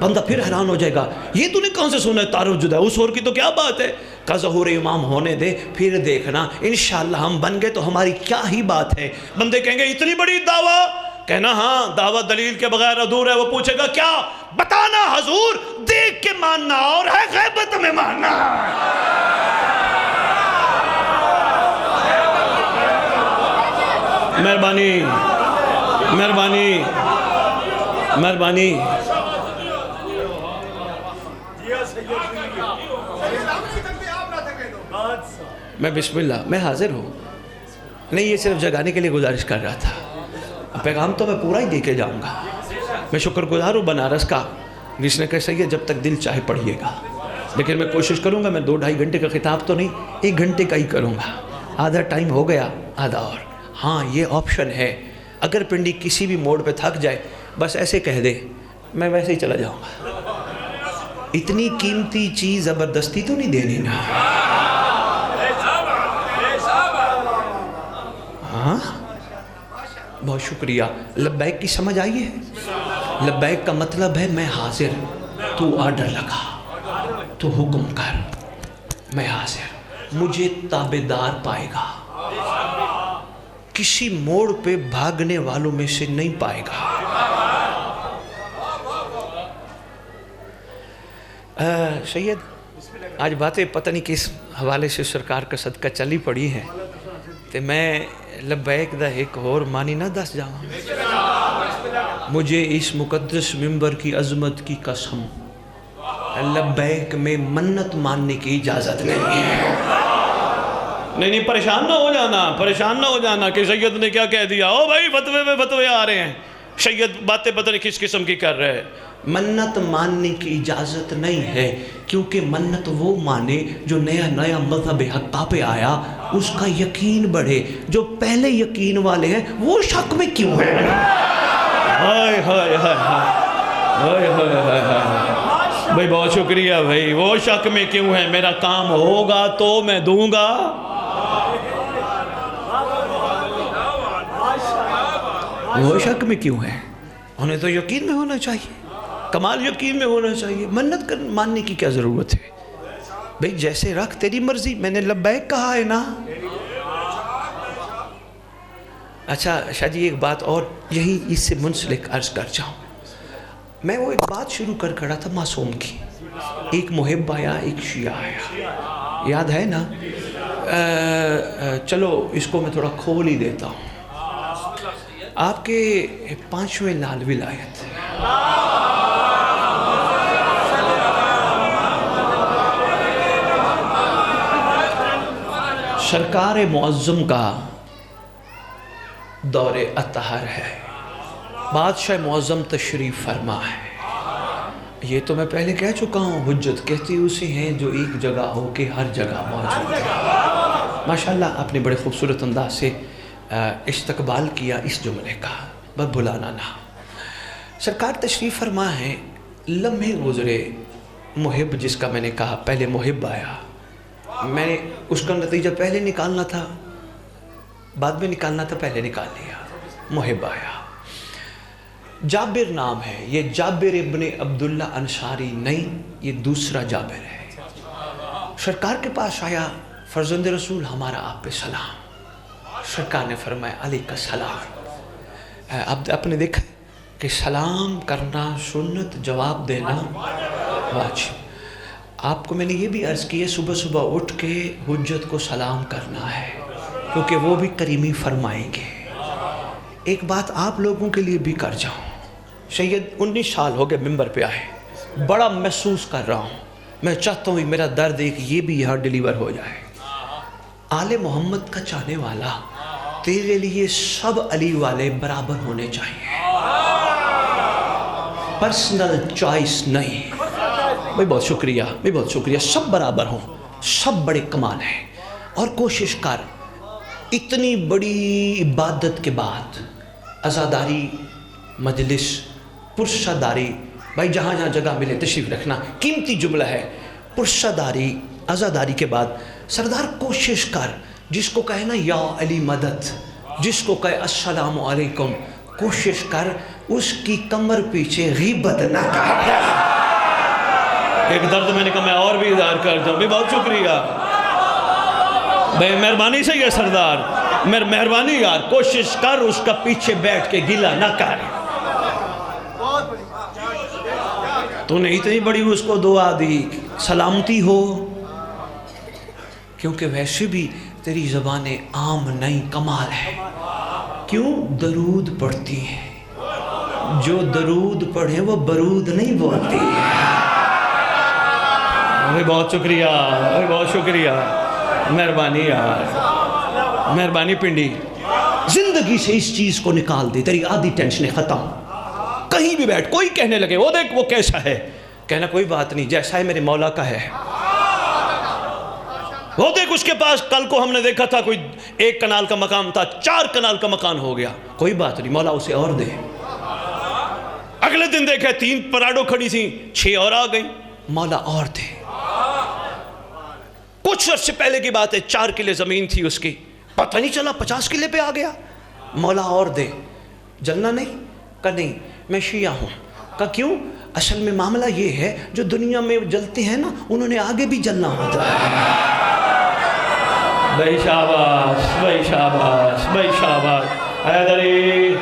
بندہ پھر حیران ہو جائے گا یہ تو نے کہاں سے سنا ہے تعارف جدا ہے، اس اور کی تو کیا بات ہے. کا ظہور امام ہونے دے پھر دیکھنا انشاءاللہ ہم بن گئے تو ہماری کیا ہی بات ہے. بندے کہیں گے اتنی بڑی دعویٰ، کہنا ہاں دعوت دلیل کے بغیر ادھور ہے. وہ پوچھے گا کیا؟ بتانا حضور، دیکھ کے ماننا اور ہے غیبت میں ماننا. مہربانی مہربانی مہربانی. میں بسم اللہ میں حاضر ہوں. نہیں یہ صرف جگانے کے لیے گزارش کر رہا تھا، پیغام تو میں پورا ہی دے کے جاؤں گا. میں شکر گزار ہوں بنارس کا جس نے کہا صحیح ہے جب تک دل چاہے پڑھیے گا، لیکن میں کوشش کروں گا میں 2-2.5 گھنٹے کا خطاب تو نہیں 1 گھنٹے کا ہی کروں گا. آدھا ٹائم ہو گیا آدھا اور. ہاں یہ آپشن ہے، اگر پنڈی کسی بھی موڑ پہ تھک جائے بس ایسے کہہ دے میں ویسے ہی چلا جاؤں گا. اتنی قیمتی چیز زبردستی تو نہیں دینی نا. ہاں بہت شکریہ. لبیک کی سمجھ آئی ہے؟ لبیک کا مطلب ہے میں حاضر، تو آرڈر لگا، تو حکم کر، میں حاضر. مجھے تابعدار پائے گا، کسی موڑ پہ بھاگنے والوں میں سے نہیں پائے گا. سید آج باتیں پتہ نہیں کس حوالے سے سرکار کا صدقہ چلی پڑی ہیں تو میں لبیک دا ایک اور معنی نہ دس جاؤں. مجھے اس مقدس منبر کی عظمت کی قسم لبیک میں منت ماننے کی اجازت نہیں ہے. نہیں پریشان نہ ہو جانا، پریشان نہ ہو جانا کہ سید نے کیا کہہ دیا. او بھائی فتوے میں فتوے آ رہے ہیں، سید باتیں پتہ نہیں کس قسم کی کر رہے ہیں. منت ماننے کی اجازت نہیں ہے، کیونکہ منت وہ مانے جو نیا نیا مذہب حقہ پہ آیا اس کا یقین بڑھے. جو پہلے یقین والے ہیں وہ شک میں کیوں ہیں؟ ہائے ہائے ہائے ہائے ہائے ہائے ہائے. بھائی بہت شکریہ بھائی. وہ شک میں کیوں ہے؟ میرا کام ہوگا تو میں دوں گا. وہ شک میں کیوں ہے؟ انہیں تو یقین میں ہونا چاہیے، کمال یقین میں ہونا چاہیے. منت ماننے کی کیا ضرورت ہے؟ بھئی جیسے رکھ تیری مرضی، میں نے لبیک کہا ہے نا. اچھا شاہ جی ایک بات اور یہی اس سے منسلک عرض کر جاؤں. میں وہ ایک بات شروع کر کھڑا تھا معصوم کی. ایک محب آیا، ایک شیعہ آیا، یاد ہے نا؟ چلو اس کو میں تھوڑا کھول ہی دیتا ہوں. آپ کے 5ویں لال ولایت سرکار معظم کا دور اطہر ہے. بادشاہ معظم تشریف فرما ہے. یہ تو میں پہلے کہہ چکا ہوں، حجت کہتی اسی ہیں جو ایک جگہ ہو کے ہر جگہ موجود ہے. ماشاءاللہ آپ نے بڑے خوبصورت انداز سے استقبال کیا اس جملے کا، بس بھلانا نہ. سرکار تشریف فرما ہے، لمحے گزرے. محب جس کا میں نے کہا پہلے محب آیا، میں نے اس کا نتیجہ پہلے نکالنا تھا بعد میں نکالنا تھا، پہلے نکال لیا. محب آیا. جابر نام ہے، یہ جابر ابن عبداللہ انصاری نہیں، یہ دوسرا جابر ہے. سرکار کے پاس آیا، فرزند رسول ہمارا آپ پہ سلام. سرکار نے فرمایا علیک السلام. اب آپ نے دیکھا کہ سلام کرنا سنت، جواب دینا واجب. آپ کو میں نے یہ بھی عرض کی ہے صبح صبح اٹھ کے حجت کو سلام کرنا ہے کیونکہ وہ بھی کریمی فرمائیں گے. ایک بات آپ لوگوں کے لیے بھی کر جاؤں. سید 19 سال ہو گئے ممبر پہ آئے، بڑا محسوس کر رہا ہوں. میں چاہتا ہوں میرا درد ایک یہ بھی یہاں ڈیلیور ہو جائے. آل محمد کا چاہنے والا، تیرے لیے سب علی والے برابر ہونے چاہیے، پرسنل چوائس نہیں. بھائی بہت شکریہ، بھائی بہت شکریہ. سب برابر ہوں، سب بڑے کمال ہیں. اور کوشش کر اتنی بڑی عبادت کے بعد عزاداری مجلس پرسہ داری، بھائی جہاں جہاں جگہ ملے تشریف رکھنا، قیمتی جملہ ہے. پرسہ داری عزاداری کے بعد سردار کوشش کر، جس کو کہے نا یا علی مدد، جس کو کہے السلام علیکم، کوشش کر اس کی کمر پیچھے غیبت نہ کر. ایک درد میں نے کہا میں اور بھی اظہار کرتا ہوں. بہت شکریہ بھائی، مہربانی سے یہ سردار، مہربانی یار، کوشش کر اس کا پیچھے بیٹھ کے گلہ نہ کر. تو نے اتنی بڑی اس کو دعا دی، سلامتی ہو، کیونکہ ویسے بھی تیری زبانیں عام نہیں، کمال ہے. کیوں؟ درود پڑھتی ہیں. جو درود پڑھے وہ برود نہیں بولتی ہے. بہت شکریہ، بہت شکریہ، مہربانی یار، مہربانی پنڈی. زندگی سے اس چیز کو نکال دے، تیری آدھی ٹینشنیں ختم. کہیں بھی بیٹھ، کوئی کہنے لگے وہ دیکھ وہ کیسا ہے، کہنا کوئی بات نہیں، جیسا ہے میرے مولا کا ہے. وہ دیکھ اس کے پاس کل کو ہم نے دیکھا تھا کوئی 1 کنال کا مکان تھا، 4 کنال کا مکان ہو گیا، کوئی بات نہیں، مولا اسے اور دے. اگلے دن دیکھے 3 پراڈو کھڑی تھیں، 6 اور آ گئیں، مولا اور دے. کچھ عرصے پہلے کی بات ہے، 4 کلے زمین تھی اس کی، پتہ نہیں چلا 50 کلے پہ آ گیا. مولا اور دے. جلنا نہیں؟ کہا نہیں میں شیعہ ہوں. کہا کیوں؟ اصل میں معاملہ یہ ہے جو دنیا میں جلتے ہیں نا انہوں نے آگے بھی جلنا ہوتا ہے. بھائی شاباش، بھائی شاباش، بھائی شاباش. حیدری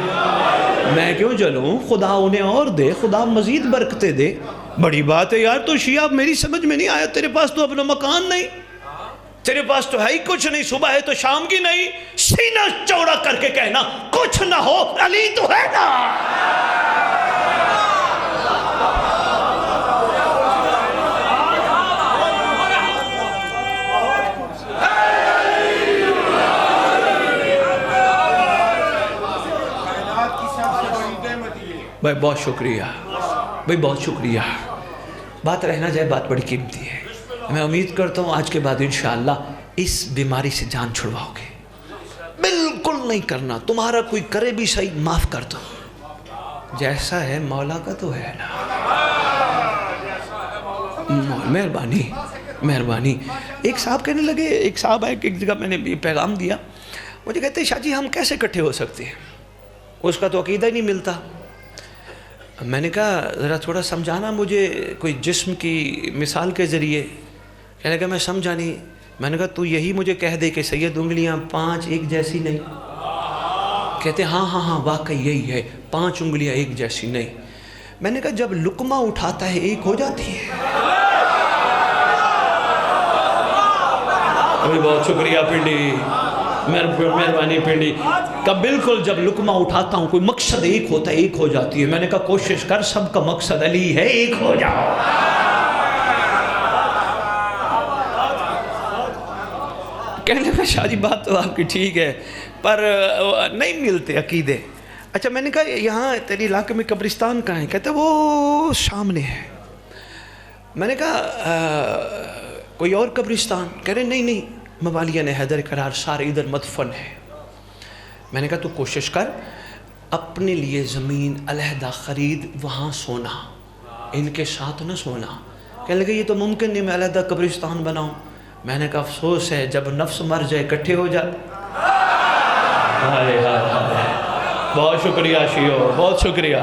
میں کیوں جلوں؟ خدا انہیں اور دے، خدا مزید برکتیں دے. بڑی بات ہے یار. تو شیعہ میری سمجھ میں نہیں آیا، تیرے پاس تو اپنا مکان نہیں، تیرے پاس تو ہے ہی کچھ نہیں، صبح ہے تو شام کی نہیں. سینہ چوڑا کر کے کہنا کچھ نہ ہو علی تو ہے نا. بھائی بہت شکریہ، بھائی بہت شکریہ. بات رہنا جائے، بات بڑی قیمتی ہے. میں امید کرتا ہوں آج کے بعد انشاءاللہ اس بیماری سے جان چھڑواؤ گے. بالکل نہیں کرنا، تمہارا کوئی کرے بھی صحیح معاف کر دو. جیسا ہے مولا کا تو ہے نا. مہربانی مہربانی. ایک صاحب کہنے لگے، ایک صاحب ہے کہ ایک جگہ میں نے یہ پیغام دیا، مجھے کہتے ہیں شاہ جی ہم کیسے اکٹھے ہو سکتے ہیں، اس کا تو عقیدہ ہی نہیں ملتا. میں نے کہا ذرا تھوڑا سمجھانا مجھے کوئی جسم کی مثال کے ذریعے. کہنے لگا میں سمجھا نہیں. میں نے کہا تو یہی مجھے کہہ دے کہ سید انگلیاں 5 ایک جیسی نہیں. کہتے ہاں ہاں ہاں واقعی یہی ہے، 5 انگلیاں ایک جیسی نہیں. میں نے کہا جب لقمہ اٹھاتا ہے ایک ہو جاتی ہے. بہت شکریہ پنڈی، مہربانی پنڈی. کہ بالکل جب لقمہ اٹھاتا ہوں کوئی مقصد ایک ہوتا ہے ایک ہو جاتی ہے. میں نے کہا کوشش کر، سب کا مقصد علی ہے، ایک ہو جاؤ. کہنے لگا شاہ جی بات تو آپ کی ٹھیک ہے پر نہیں ملتے عقیدے. اچھا میں نے کہا یہاں تیری علاقے میں قبرستان کہاں ہے؟ کہتے وہ سامنے ہے. میں نے کہا کوئی اور قبرستان؟ کہہ رہے نہیں موالیہ نے حیدر قرار سارے ادھر مدفن ہے. میں نے کہا تو کوشش کر اپنے لیے زمین علیحدہ خرید، وہاں سونا، ان کے ساتھ نہ سونا. کہنے لگے یہ تو ممکن نہیں میں علیحدہ قبرستان بناؤں. میں نے کہا افسوس ہے جب نفس مر جائے اکٹھے ہو جاتے. بہت شکریہ شیعو، بہت شکریہ.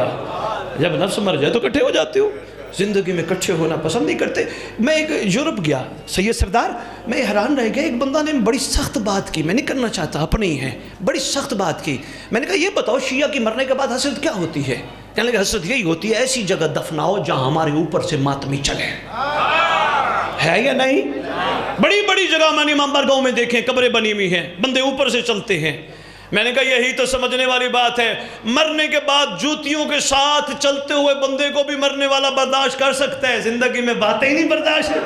جب نفس مر جائے تو اکٹھے ہو جاتے ہو، زندگی میں اکٹھے ہونا پسند نہیں کرتے. میں ایک یورپ گیا سید سردار، میں حیران رہ گیا. ایک بندہ نے بڑی سخت بات کی، میں نہیں کرنا چاہتا، اپنے ہی ہیں، بڑی سخت بات کی. میں نے کہا یہ بتاؤ شیعہ کی مرنے کے بعد حسرت کیا ہوتی ہے؟ کہنے لگا حسرت یہی ہوتی ہے ایسی جگہ دفناؤ جہاں ہمارے اوپر سے ماتمی چلے. ہے یا نہیں؟ بڑی بڑی جگہ میں نے امام بارگاہوں میں دیکھیں قبریں بنی ہوئی ہیں، بندے اوپر سے چلتے ہیں. میں نے کہا یہی تو سمجھنے والی بات ہے. مرنے کے بعد جوتیوں کے ساتھ چلتے ہوئے بندے کو بھی مرنے والا برداشت کر سکتا ہے، زندگی میں باتیں ہی نہیں برداشت ہے.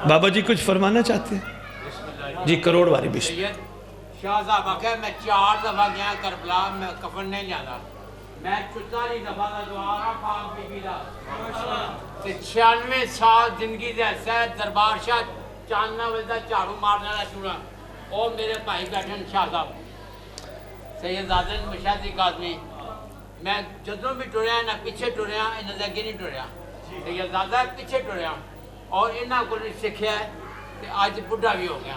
بابا جی کچھ فرمانا چاہتے ہیں؟ جی کروڑ والی بشپ. شاہ صاحب آکھے میں 4 دفعہ گیا کربلا میں کفن نہیں جانا. میں 44 دفعہ دا دعا رہا پاک بی بی دا. 96 سال زندگی دے ایسا دربار شاہ چاننا ویسا جھاڑو مارنے والا چوڑا. اور میرے بھائی بیٹھے شاہ صاحب سید زادن مشاہدی قادمی. میں جدوں بھی ٹریا نہ پیچھے ٹریا انہاں دے اگے نہیں ٹریا. سید زادہ پیچھے ٹریا اور انہاں کو سکھیا ہے ਤੇ ਅੱਜ ਬੁੱਢਾ ਵੀ ਹੋ ਗਿਆ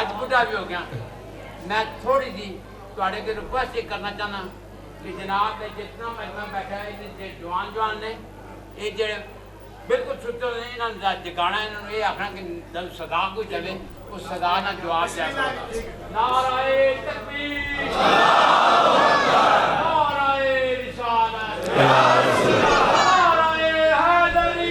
ਅੱਜ ਬੁੱਢਾ ਵੀ ਹੋ ਗਿਆ ਮੈਂ ਥੋੜੀ ਜੀ ਤੁਹਾਡੇ ਕੋਲ ਰਿਕੁਐਸਟ ਇਹ ਕਰਨਾ ਚਾਹਨਾ ਕਿ ਜਨਾਬ ਇਹ ਜਿਤਨਾ ਮਹਿਕਮਾ ਬੈਠਾ ਹੈ ਇਹਦੇ ਜਵਾਨ ਨੇ ਇਹ ਜਿਹੜੇ ਬਿਲਕੁਲ ਸੁੱਤੇ ਹੋਏ ਨੇ ਇਹਨਾਂ ਨੂੰ ਜਗਾਣਾ ਇਹਨਾਂ ਨੂੰ ਇਹ ਆਖਣਾ ਕਿ ਜਦ ਸਦਾ ਕੋਈ ਚਲੇ ਉਸ ਸਦਾ ਨਾਲ ਜਵਾਬ ਦਿਆ ਕਰੋ। ਨਾਰਾਏ ਤਕਬੀਰ ਨਾਰਾਏ ਰਿਸਾਲਤ ਨਾਰਾਏ ਹੈਦਰੀ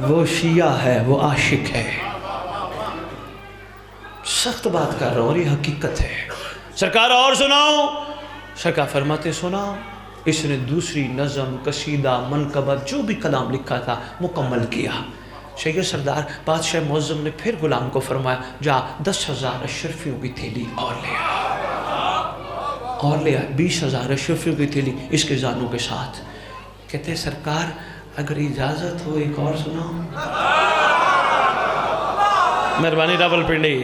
وہ شیعہ ہے، وہ عاشق ہے. سخت بات کر رہا ہوں اور یہ حقیقت ہے. سرکار اور سناؤ. سرکار فرماتے سناؤ. اس نے دوسری نظم، قصیدہ، منقبت جو بھی کلام لکھا تھا مکمل کیا. شیخ سردار بادشاہ معظم نے پھر غلام کو فرمایا جا 10,000 اشرفیوں کی تھیلی اور لے آ. اور لے آ 20,000 اشرفیوں کی تھیلی اس کے زانوں کے ساتھ. کہتے ہیں سرکار اگر اجازت ہو ایک اور سناؤ. مہربانی راول پنڈی،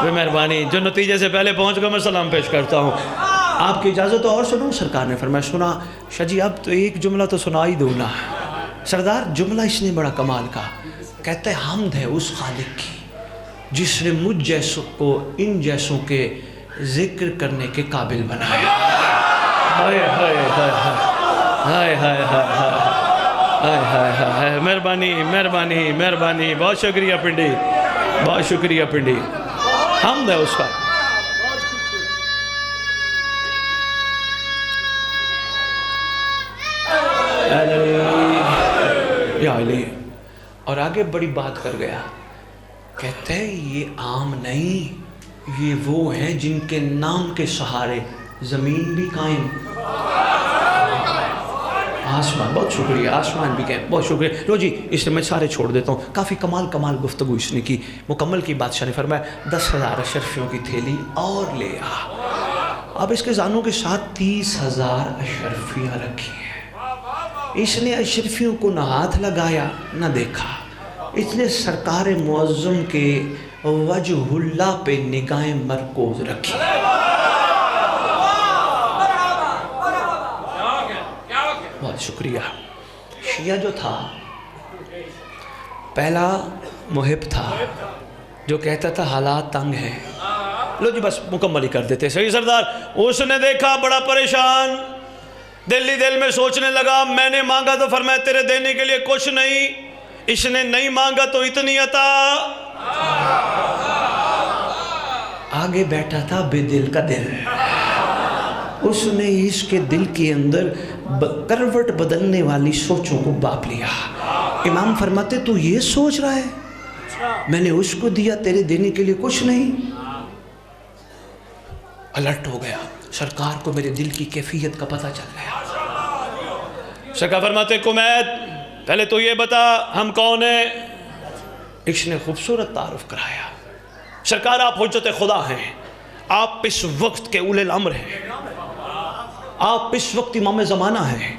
مہربانی. جو نتیجے سے پہلے پہنچ گا میں سلام پیش کرتا ہوں. آپ کی اجازت اور سنوں. سرکار نے فرمایا سنا. شاہ جی اب تو ایک جملہ تو سنا ہی دو نا. سردار جملہ اس نے بڑا کمال کا. کہتے ہیں حمد ہے اس خالق کی جس نے مجھ جیسوں کو ان جیسوں کے ذکر کرنے کے قابل بنایا. ہائے ہائے ہائے ہائے ہائے ہائے ہائے ہائے. مہربانی مہربانی مہربانی. بہت شکریہ پنڈی، بہت شکریہ پنڈی. حمد ہے اس کا. یا علی. اور آگے بڑی بات کر گیا. کہتے ہیں یہ عام نہیں، یہ وہ ہیں جن کے نام کے سہارے زمین بھی قائم، آسمان. بہت شکریہ. آسمان بھی کہیں. بہت شکریہ. لو جی اس نے میں سارے چھوڑ دیتا ہوں. کافی کمال گفتگو اس نے کی، مکمل کی. بادشاہ نے فرمایا 10,000 اشرفیوں کی تھیلی اور لے آ. اب اس کے زانوں کے ساتھ 30,000 اشرفیاں رکھی ہیں. اس نے اشرفیوں کو نہ ہاتھ لگایا نہ دیکھا. اس نے سرکار معظم کے وجہ اللہ پہ نگاہیں مرکوز رکھی. بہت شکریہ. شیعہ جو تھا پہلا محب تھا جو کہتا تھا حالات تنگ ہیں. لو جی بس مکمل ہی کر دیتے. صحیح سردار. اس نے دیکھا بڑا پریشان، دل ہی دل میں سوچنے لگا میں نے مانگا تو فرمایا تیرے دینے کے لیے کچھ نہیں. اس نے نہیں مانگا تو اتنی عطا. آگے بیٹھا تھا بے دل کا دل. اس نے اس کے دل کے اندر کروٹ بدلنے والی سوچوں کو باپ لیا. امام فرماتے تو یہ سوچ رہا ہے میں نے اس کو دیا تیرے دینے کے لیے کچھ نہیں. الرٹ ہو گیا. سرکار کو میرے دل کی کیفیت کا پتہ چل گیا. سرکار فرماتے کمید پہلے تو یہ بتا ہم کون ہیں. اس نے خوبصورت تعارف کرایا. سرکار آپ حجت خدا ہیں، آپ اس وقت کے اولی الامر ہیں، آپ اس وقت امام زمانہ ہیں،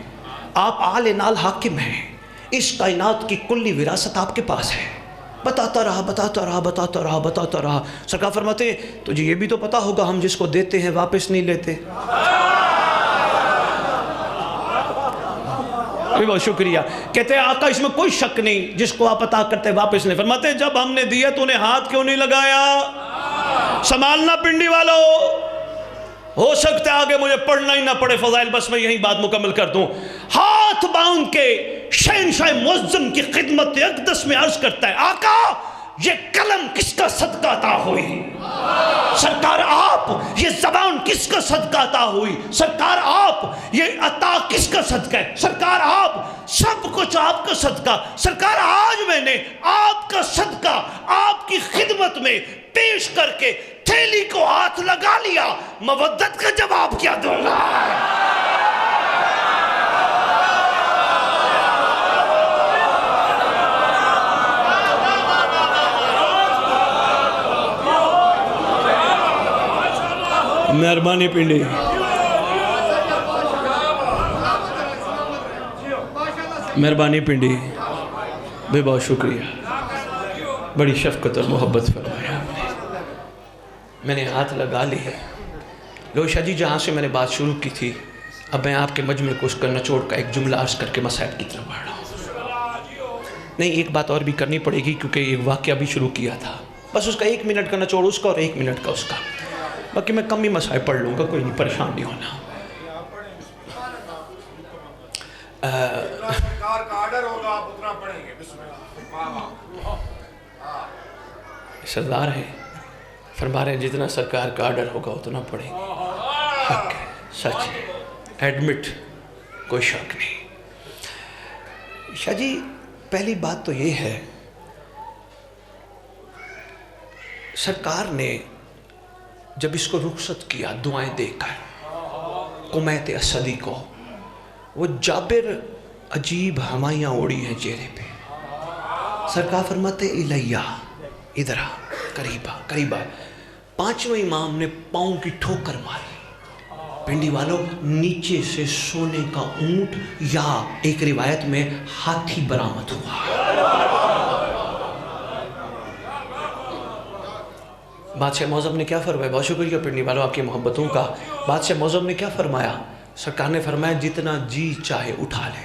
آپ آل نال حاکم ہیں. اس کائنات کی کلی وراثت آپ کے پاس ہے. بتاتا رہا. سرکار فرماتے تجھے یہ بھی تو پتا ہوگا ہم جس کو دیتے ہیں واپس نہیں لیتے. بہت شکریہ. کہتے ہیں آقا اس میں کوئی شک نہیں، جس کو آپ عطا کرتے واپس نہیں. فرماتے جب ہم نے دیا تو انہیں ہاتھ کیوں نہیں لگایا. سنبھالنا پنڈی والوں. ہو سکتا ہے آگے مجھے پڑھنا ہی نہ پڑے فضائل، بس میں یہی بات مکمل کر دوں. ہاتھ باندھ کے شہنشاہ معظم کی خدمت اقدس میں عرض کرتا ہے آقا یہ قلم کس کا صدقہ عطا ہوئی. سرکار آپ یہ زبان کس کا صدقہ عطا ہوئی. سرکار آپ یہ عطا کس کا صدقہ ہے. سرکار آپ سب کچھ آپ کا صدقہ. سرکار آج میں نے آپ کا صدقہ آپ کی خدمت میں پیش کر کے تھیلی کو ہاتھ لگا لیا. مودت کا جواب کیا دوں گا. مہربانی پنڈی. مہربانی پنڈی. بہت شکریہ. بڑی شفقت اور محبت فرمایا آپ نے. میں نے ہاتھ لگا لی ہے. لو شاہ جی جہاں سے میں نے بات شروع کی تھی اب میں آپ کے مجمع کو اس کا نچوڑ کا ایک جملہ عرض کر کے مسائل کی طرف بڑھ رہا ہوں. نہیں ایک بات اور بھی کرنی پڑے گی کیونکہ ایک واقعہ بھی شروع کیا تھا. بس اس کا 1 منٹ کا نچوڑ اس کا اور 1 منٹ کا اس کا. باقی میں کم ہی مسائل پڑھ لوں گا. کوئی نہیں پریشان نہیں ہونا. سرکار کا آرڈر ہوگا آپ اتنا پڑھیں گے. بسم اللہ. سردار ہیں فرما رہے ہیں جتنا سرکار کا آرڈر ہوگا اتنا پڑھیں گے. حق ہے، سچ ہے، ایڈمٹ، کوئی شک نہیں. شاہ جی پہلی بات تو یہ ہے، سرکار نے جب اس کو رخصت کیا دعائیں دے کر قمیت اسدی کو، وہ جابر عجیب ہمایاں اڑی ہیں چہرے پہ. سرکار فرماتے الیہ، ادھر آ، قریبا. پانچویں امام نے پاؤں کی ٹھوکر ماری. پنڈی والوں، نیچے سے سونے کا اونٹ یا ایک روایت میں ہاتھی برآمد ہوا. بادشاہ معظم نے کیا فرمایا؟ بہت شکریہ پنڈی والوں آپ کی محبتوں کا. بادشاہ معظم نے کیا فرمایا؟ سرکار نے فرمایا جتنا جی چاہے اٹھا لے.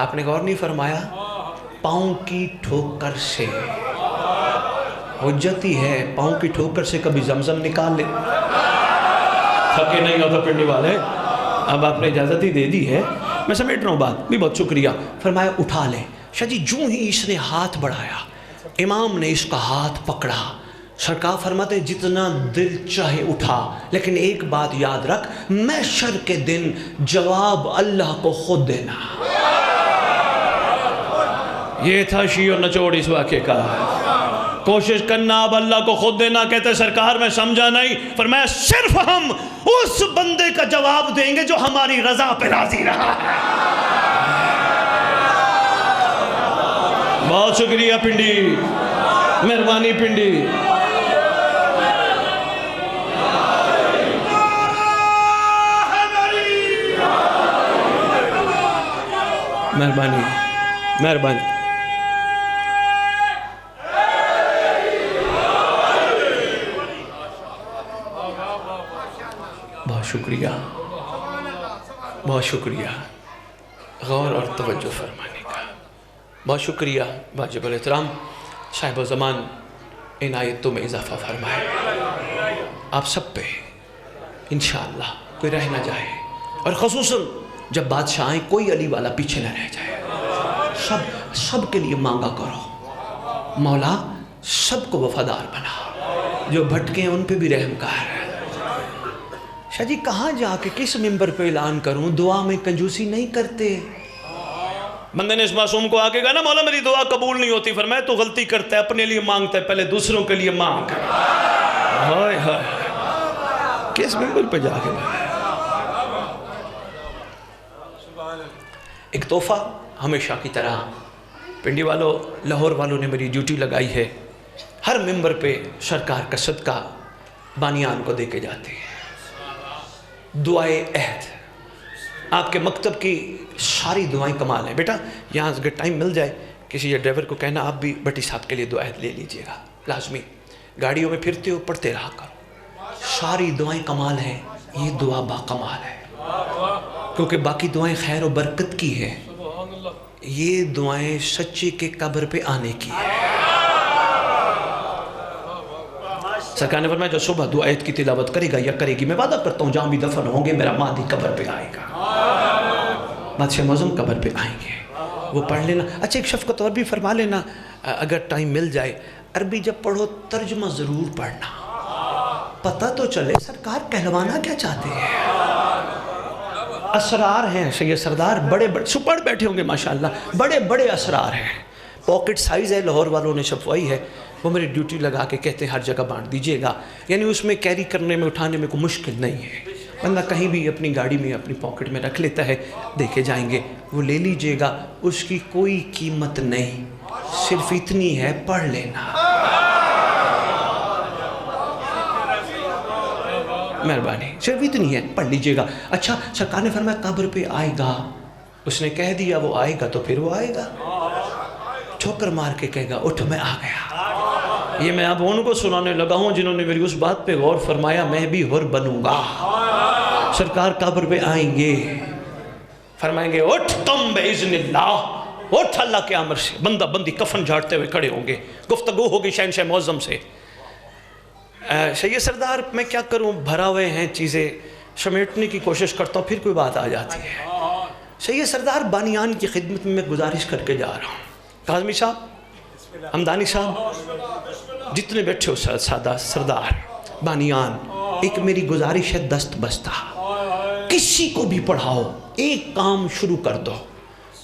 آپ نے غور نہیں فرمایا؟ پاؤں کی ٹھوکر سے. حجت ہی ہے، پاؤں کی ٹھوکر سے کبھی زمزم نکال لے. تھکے نہیں ہوتا پنڈی والے، اب آپ نے اجازت ہی دے دی ہے، میں سمیٹ رہا ہوں بات بھی. بہت شکریہ. فرمایا اٹھا لے. شاہ جی جو ہی اس نے ہاتھ بڑھایا، امام نے اس کا ہاتھ پکڑا. سرکار فرماتے جتنا دل چاہے اٹھا، لیکن ایک بات یاد رکھ، محشر کے دن جواب اللہ کو خود دینا. یہ تھا شیعہ نچوڑ اس واقعے کا. کوشش کرنا اب اللہ کو خود دینا. کہتے سرکار میں سمجھا نہیں. فرمایا صرف ہم اس بندے کا جواب دیں گے جو ہماری رضا پہ راضی رہا ہے. بہت شکریہ پنڈی، مہربانی پنڈی. مہربانی مہربانی. بہت شکریہ، بہت شکریہ غور اور توجہ فرمانے کا. بہت شکریہ واجب الاحترام صاحب زمان، عنایتوں میں اضافہ فرمائے. آپ سب پہ انشاءاللہ کوئی رہ نہ جائے، اور خصوصاً جب بادشاہ آئیں کوئی علی والا پیچھے نہ رہ جائے. سب کے لیے مانگا کرو، مولا سب کو وفادار بنا، جو بھٹکے ہیں ان پہ بھی رحم کر. شاہ جی کہاں جا کے کس ممبر پہ اعلان کروں؟ دعا میں کنجوسی نہیں کرتے. بندے نے اس معصوم کو آگے کہا نا مولا میری دعا قبول نہیں ہوتی. فرمایا تو غلطی کرتا ہے، اپنے لیے مانگتا ہے، پہلے دوسروں کے لیے مانگ. ہائے ہائے کس ممبر پہ جا کے ایک تحفہ ہمیشہ کی طرح پنڈی والوں، لاہور والوں نے میری ڈیوٹی لگائی ہے، ہر ممبر پہ سرکار کا صدقہ بانیان کو دے کے جاتے ہیں. دعائے عہد، آپ کے مکتب کی ساری دعائیں کمال ہیں. بیٹا یہاں اگر ٹائم مل جائے کسی یہ ڈرائیور کو کہنا آپ بھی بٹی صاحب کے لیے دعا عہد لے لیجئے گا، لازمی. گاڑیوں میں پھرتے ہو پڑھتے رہا کرو. ساری دعائیں کمال ہیں، یہ دعا با کمال ہے، کیونکہ باقی دعائیں خیر و برکت کی ہیں، یہ دعائیں سچے کے قبر پہ آنے کی ہیں. سرکار نے فرمایا جو صبح دعا عہد کی تلاوت کرے گا یا کرے گی، میں وعدہ کرتا ہوں جہاں بھی دفن ہوں گے میرا مادی قبر پہ آئے گا. بادشاہ معظم قبر پہ آئیں گے، وہ پڑھ لینا. اچھا ایک شفقت اور بھی فرما لینا، اگر ٹائم مل جائے عربی جب پڑھو ترجمہ ضرور پڑھنا، پتہ تو چلے سرکار کہلوانا کیا چاہتے ہیں. اسرار ہیں سید سردار، بڑے بڑے سپر بیٹھے ہوں گے ماشاءاللہ، بڑے بڑے اسرار ہیں. پاکٹ سائز ہے، لاہور والوں نے چھپوائی ہے، وہ میری ڈیوٹی لگا کے کہتے ہیں ہر جگہ بانٹ دیجئے گا. یعنی اس میں کیری کرنے میں اٹھانے میں کوئی مشکل نہیں ہے، بندہ کہیں بھی اپنی گاڑی میں اپنی پاکٹ میں رکھ لیتا ہے. دیکھے جائیں گے، وہ لے لیجئے گا، اس کی کوئی قیمت نہیں، صرف اتنی ہے پڑھ لینا. مہربانی صرف اتنی ہے، پڑھ لیجئے گا. اچھا سرکار نے فرمایا قبر پہ آئے گا، اس نے کہہ دیا وہ آئے گا تو پھر وہ آئے گا، ٹھوکر مار کے کہے گا اٹھ میں آ گیا. یہ میں اب ان کو سنانے لگا ہوں جنہوں نے میری اس بات پہ غور فرمایا میں بھی حر بنوں گا. سرکار قبر پہ آئیں گے، فرمائیں گے اٹھ تم باذن اللہ، اٹھ اللہ کے امر سے. بندہ بندی کفن جھاڑتے ہوئے کھڑے ہوں گے، گفتگو ہوگی شہنشاہ معظم سے. سید سردار میں کیا کروں، بھرا ہوئے ہیں چیزیں، سمیٹنے کی کوشش کرتا ہوں پھر کوئی بات آ جاتی ہے. سید سردار بانیان کی خدمت میں گزارش کر کے جا رہا ہوں. کاظمی صاحب، ہمدانی صاحب، جتنے بیٹھے ہو سادہ سردار بانیان، ایک میری گزارش ہے دست بستہ، کسی کو بھی پڑھاؤ، ایک کام شروع کر دو.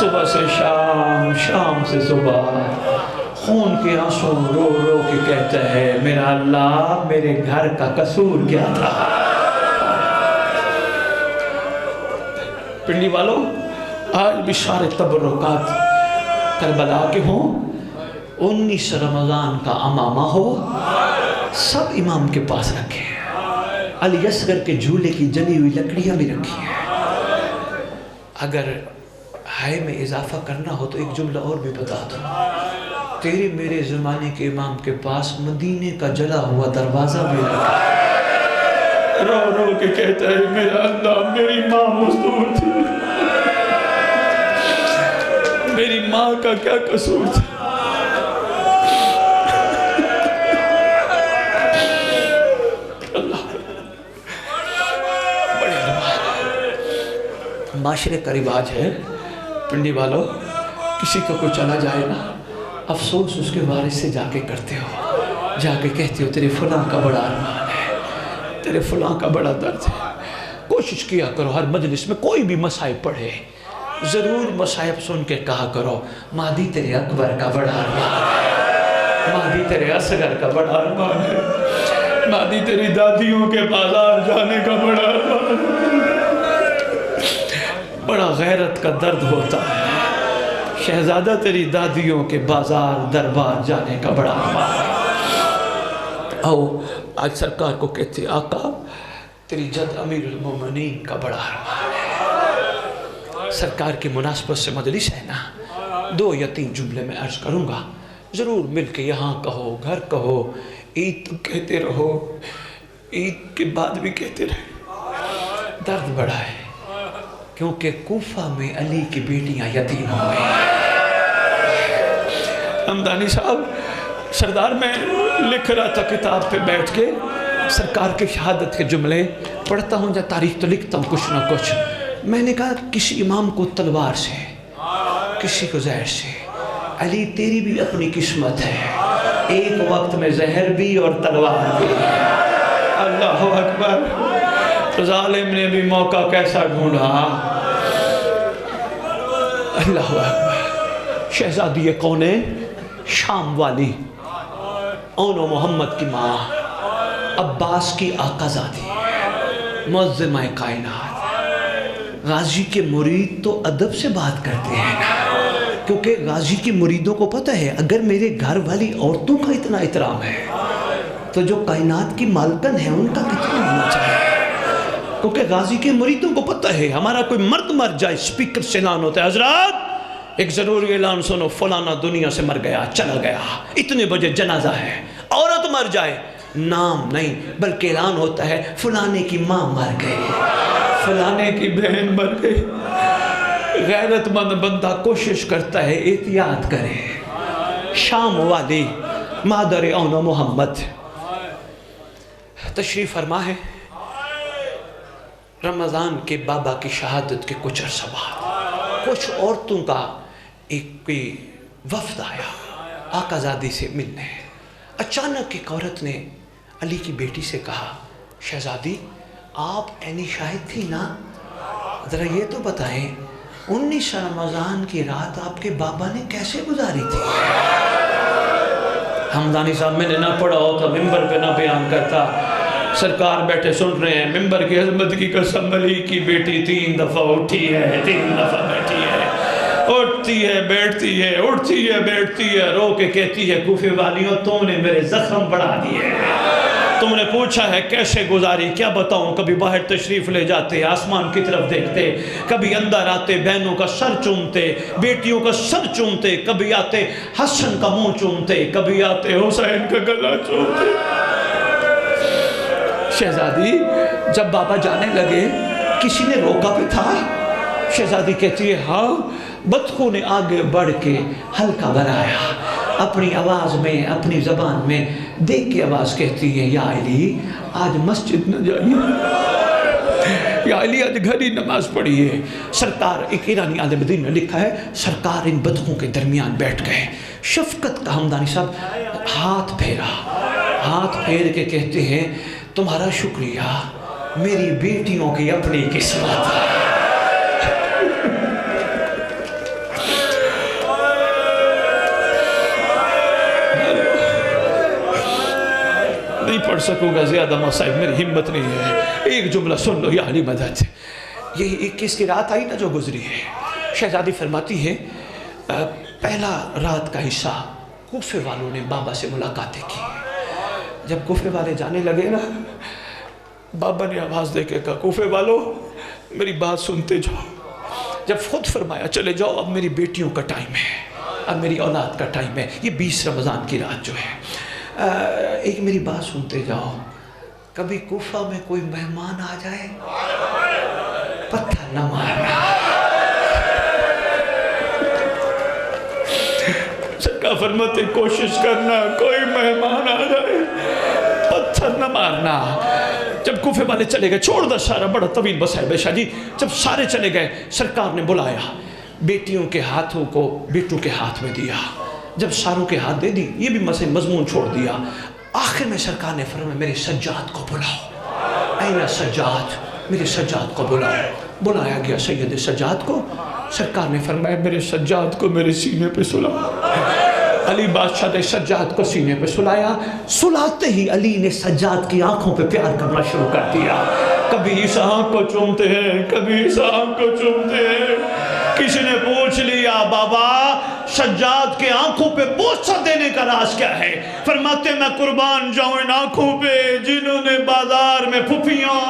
صبح سے شام، شام سے صبح، خون کے آنسو رو رو کے کہتا ہے میرا اللہ میرے گھر کا قصور کیا تھا۔ پنڈی والوں، آج بھی سارے تبرکات کربلا کے ہوں، 19 رمضان کا امامہ ہو، سب امام کے پاس رکھے ہیں۔ علی اصغر کے جھولے کی جلی ہوئی لکڑیاں بھی رکھی ہیں۔ اگر ہائے میں اضافہ کرنا ہو تو ایک جملہ اور بھی بتا دوں، تیرے میرے زمانے کے امام کے پاس مدینے کا جلا ہوا دروازہ بھی رکھا ہے۔ رو رو کے کہتا ہے میرا اللہ میری ماں مزدور تھی، میری ماں کا کیا قصور تھا؟ معاشرے کا رواج ہے پنڈی والوں، کسی کا کوئی چلا جائے نا، افسوس اس کے وارث سے جا کے کرتے ہو، جا کے کہتے ہو تیرے فلاں کا بڑا ارمان ہے، تیرے فلاں کا بڑا درد ہے۔ کوشش کیا کرو ہر مجلس میں کوئی بھی مصائب پڑھے، ضرور مصائب سن کے کہا کرو مہدی تیرے اکبر کا بڑا ارمان ہے، مہدی تیرے اصغر کا بڑا ارمان ہے، مہدی تیری دادیوں کے بازار جانے کا بڑا ارمان ہے۔ بڑا غیرت کا درد ہوتا ہے، شہزادہ تیری دادیوں کے بازار دربار جانے کا بڑا ارمان ہے۔ آؤ آج سرکار کو کہتے آقا تیری جد امیر المومنین کا بڑا ارمان ہے۔ سرکار کی مناسبت سے مجلس ہے نا، 2 یا 3 جملے میں عرض کروں گا، ضرور مل کے یہاں کہو، گھر کہو، عید تو کہتے رہو، عید کے بعد بھی کہتے رہے۔ درد بڑا ہے کیونکہ کوفہ میں علی کی بیٹیاں یتیم ہو گئی۔ حمدانی صاحب سردار میں لکھ رہا تھا کتاب پہ بیٹھ کے، سرکار کے شہادت کے جملے پڑھتا ہوں یا تاریخ تو لکھتا ہوں کچھ نہ کچھ۔ میں نے کہا کسی امام کو تلوار سے، کسی کو زہر سے، علی تیری بھی اپنی قسمت ہے، ایک وقت میں زہر بھی اور تلوار بھی۔ اللہ اکبر، ظالم نے بھی موقع کیسا ڈھونڈا۔ اللہ اکبر، شہزادی کون ہے؟ شام والی، اون و محمد کی ماں، عباس کی آقا زادی، معظمہ کائنات۔ غازی کے مرید تو ادب سے بات کرتے ہیں نا، کیونکہ غازی کی مریدوں کو پتہ ہے اگر میرے گھر والی عورتوں کا اتنا احترام ہے تو جو کائنات کی مالکن ہے ان کا کتنا ہونا چاہیے۔ کیونکہ غازی کے مریدوں کو پتہ ہے ہمارا کوئی مرد مر جائے سپیکر سے اعلان ہوتا ہے حضرات ایک ضروری اعلان سنو، فلانا دنیا سے مر گیا، چلا گیا، اتنے بجے جنازہ ہے۔ عورت مر جائے نام نہیں بلکہ اعلان ہوتا ہے فلانے کی ماں مر گئی، فلانے کی بہن مر گئی۔ غیرت مند بندہ کوشش کرتا ہے احتیاط کرے۔ شام والی مادر اون محمد تشریف فرما ہے۔ رمضان کے بابا کی شہادت کے کچھ عرصہ بعد کچھ عورتوں کا ایک کوئی وفد آیا آقا زادی سے ملنے۔ اچانک ایک عورت نے علی کی بیٹی سے کہا شہزادی آپ عینی شاہد تھی نا، ذرا یہ تو بتائیں 19 رمضان کی رات آپ کے بابا نے کیسے گزاری تھی؟ حمدانی صاحب میں نے نہ پڑھا ہوتا ممبر پہ نہ بیان کرتا، سرکار بیٹھے سن رہے ہیں، ممبر کی عظمت کی قسم علی کی بیٹی 3 دفعہ اٹھی ہے، 3 دفعہ بیٹھی ہے، اٹھتی ہے بیٹھتی ہے، اٹھتی ہے بیٹھتی ہے، رو کے کہتی ہے کوفے والیوں تم نے میرے زخم بڑھا دیے، تم نے پوچھا ہے کیسے گزاری، کیا بتاؤں، کبھی باہر تشریف لے جاتے آسمان کی طرف دیکھتے، کبھی اندر آتے بہنوں کا سر چومتے، بیٹیوں کا سر چومتے، کبھی آتے حسن کا منہ چومتے، کبھی آتے حسین کا گلا چومتے۔ شہزادی جب بابا جانے لگے کسی نے روکا بھی تھا؟ شہزادی کہتی ہے ہاں، بدخو نے آگے بڑھ کے ہلکا بنایا، اپنی آواز میں اپنی زبان میں دیکھ کے آواز کہتی ہے یا علی آج مسجد نہ جائیے، یا علی آج گھر ہی نماز پڑھیے۔ سرکار ایک ایرانی عالم دین نے لکھا ہے سرکار ان بدخوں کے درمیان بیٹھ گئے، شفقت کا حمدانی صاحب ہاتھ پھیرا، ہاتھ پھیر کے کہتے ہیں تمہارا شکریہ، میری بیٹیوں کی اپنی قسمت ہے۔ نہیں پڑھ سکوں گا زیادہ مصائب، میری ہمت نہیں ہے. ایک جملہ سن لو یا علی مدد. یہ 21 کی رات آئی نا جو گزری ہے، شہزادی فرماتی ہے پہلا رات کا حصہ کوفے والوں نے بابا سے ملاقاتیں کی. جب کوفے والے جانے لگے نا، بابا نے آواز دے کے کہا کوفے والو میری بات سنتے جاؤ. جب خود فرمایا چلے جاؤ، اب میری بیٹیوں کا ٹائم ہے، اب میری اولاد کا ٹائم ہے. یہ 20 رمضان کی رات جو ہے، ایک میری بات سنتے جاؤ. کبھی کوفہ میں کوئی مہمان آ جائے پتھر نہ مارنا. سرکار فرماتے کوشش کرنا کوئی مہمان آ جائے پتھر نہ مارنا. جب کوفے والے چلے گئے، چھوڑ دا سارا بڑا طویل بس ہے بے شاہ جی. جب سارے چلے گئے، سرکار نے بلایا، بیٹیوں کے ہاتھوں کو بیٹوں کے ہاتھ میں دیا. جب ساروں کے ہاتھ دے دی، یہ بھی مضمون چھوڑ دیا. آخر میں سرکار نے فرمایا میرے سجاد کو بلاؤ. این سجاد، میرے سجاد کو بلاؤ. بلایا گیا سید سجاد کو. سرکار نے فرمایا میرے سجاد کو میرے سینے پہ سلاؤ. علی بادشاہ نے سجاد کو سینے پہ سلایا. سلاتے ہی علی نے سجاد کی آنکھوں پہ پیار کرنا شروع کر دیا. کبھی اس آنکھ کو چومتے ہیں، کبھی اس آنکھ کو چومتے ہیں. کسی نے پوچھ لیا بابا سجاد کے آنکھوں پہ بوسہ دینے کا راز کیا ہے؟ فرماتے میں قربان جاؤں ان آنکھوں پہ جنہوں نے بازار میں پھپھیاں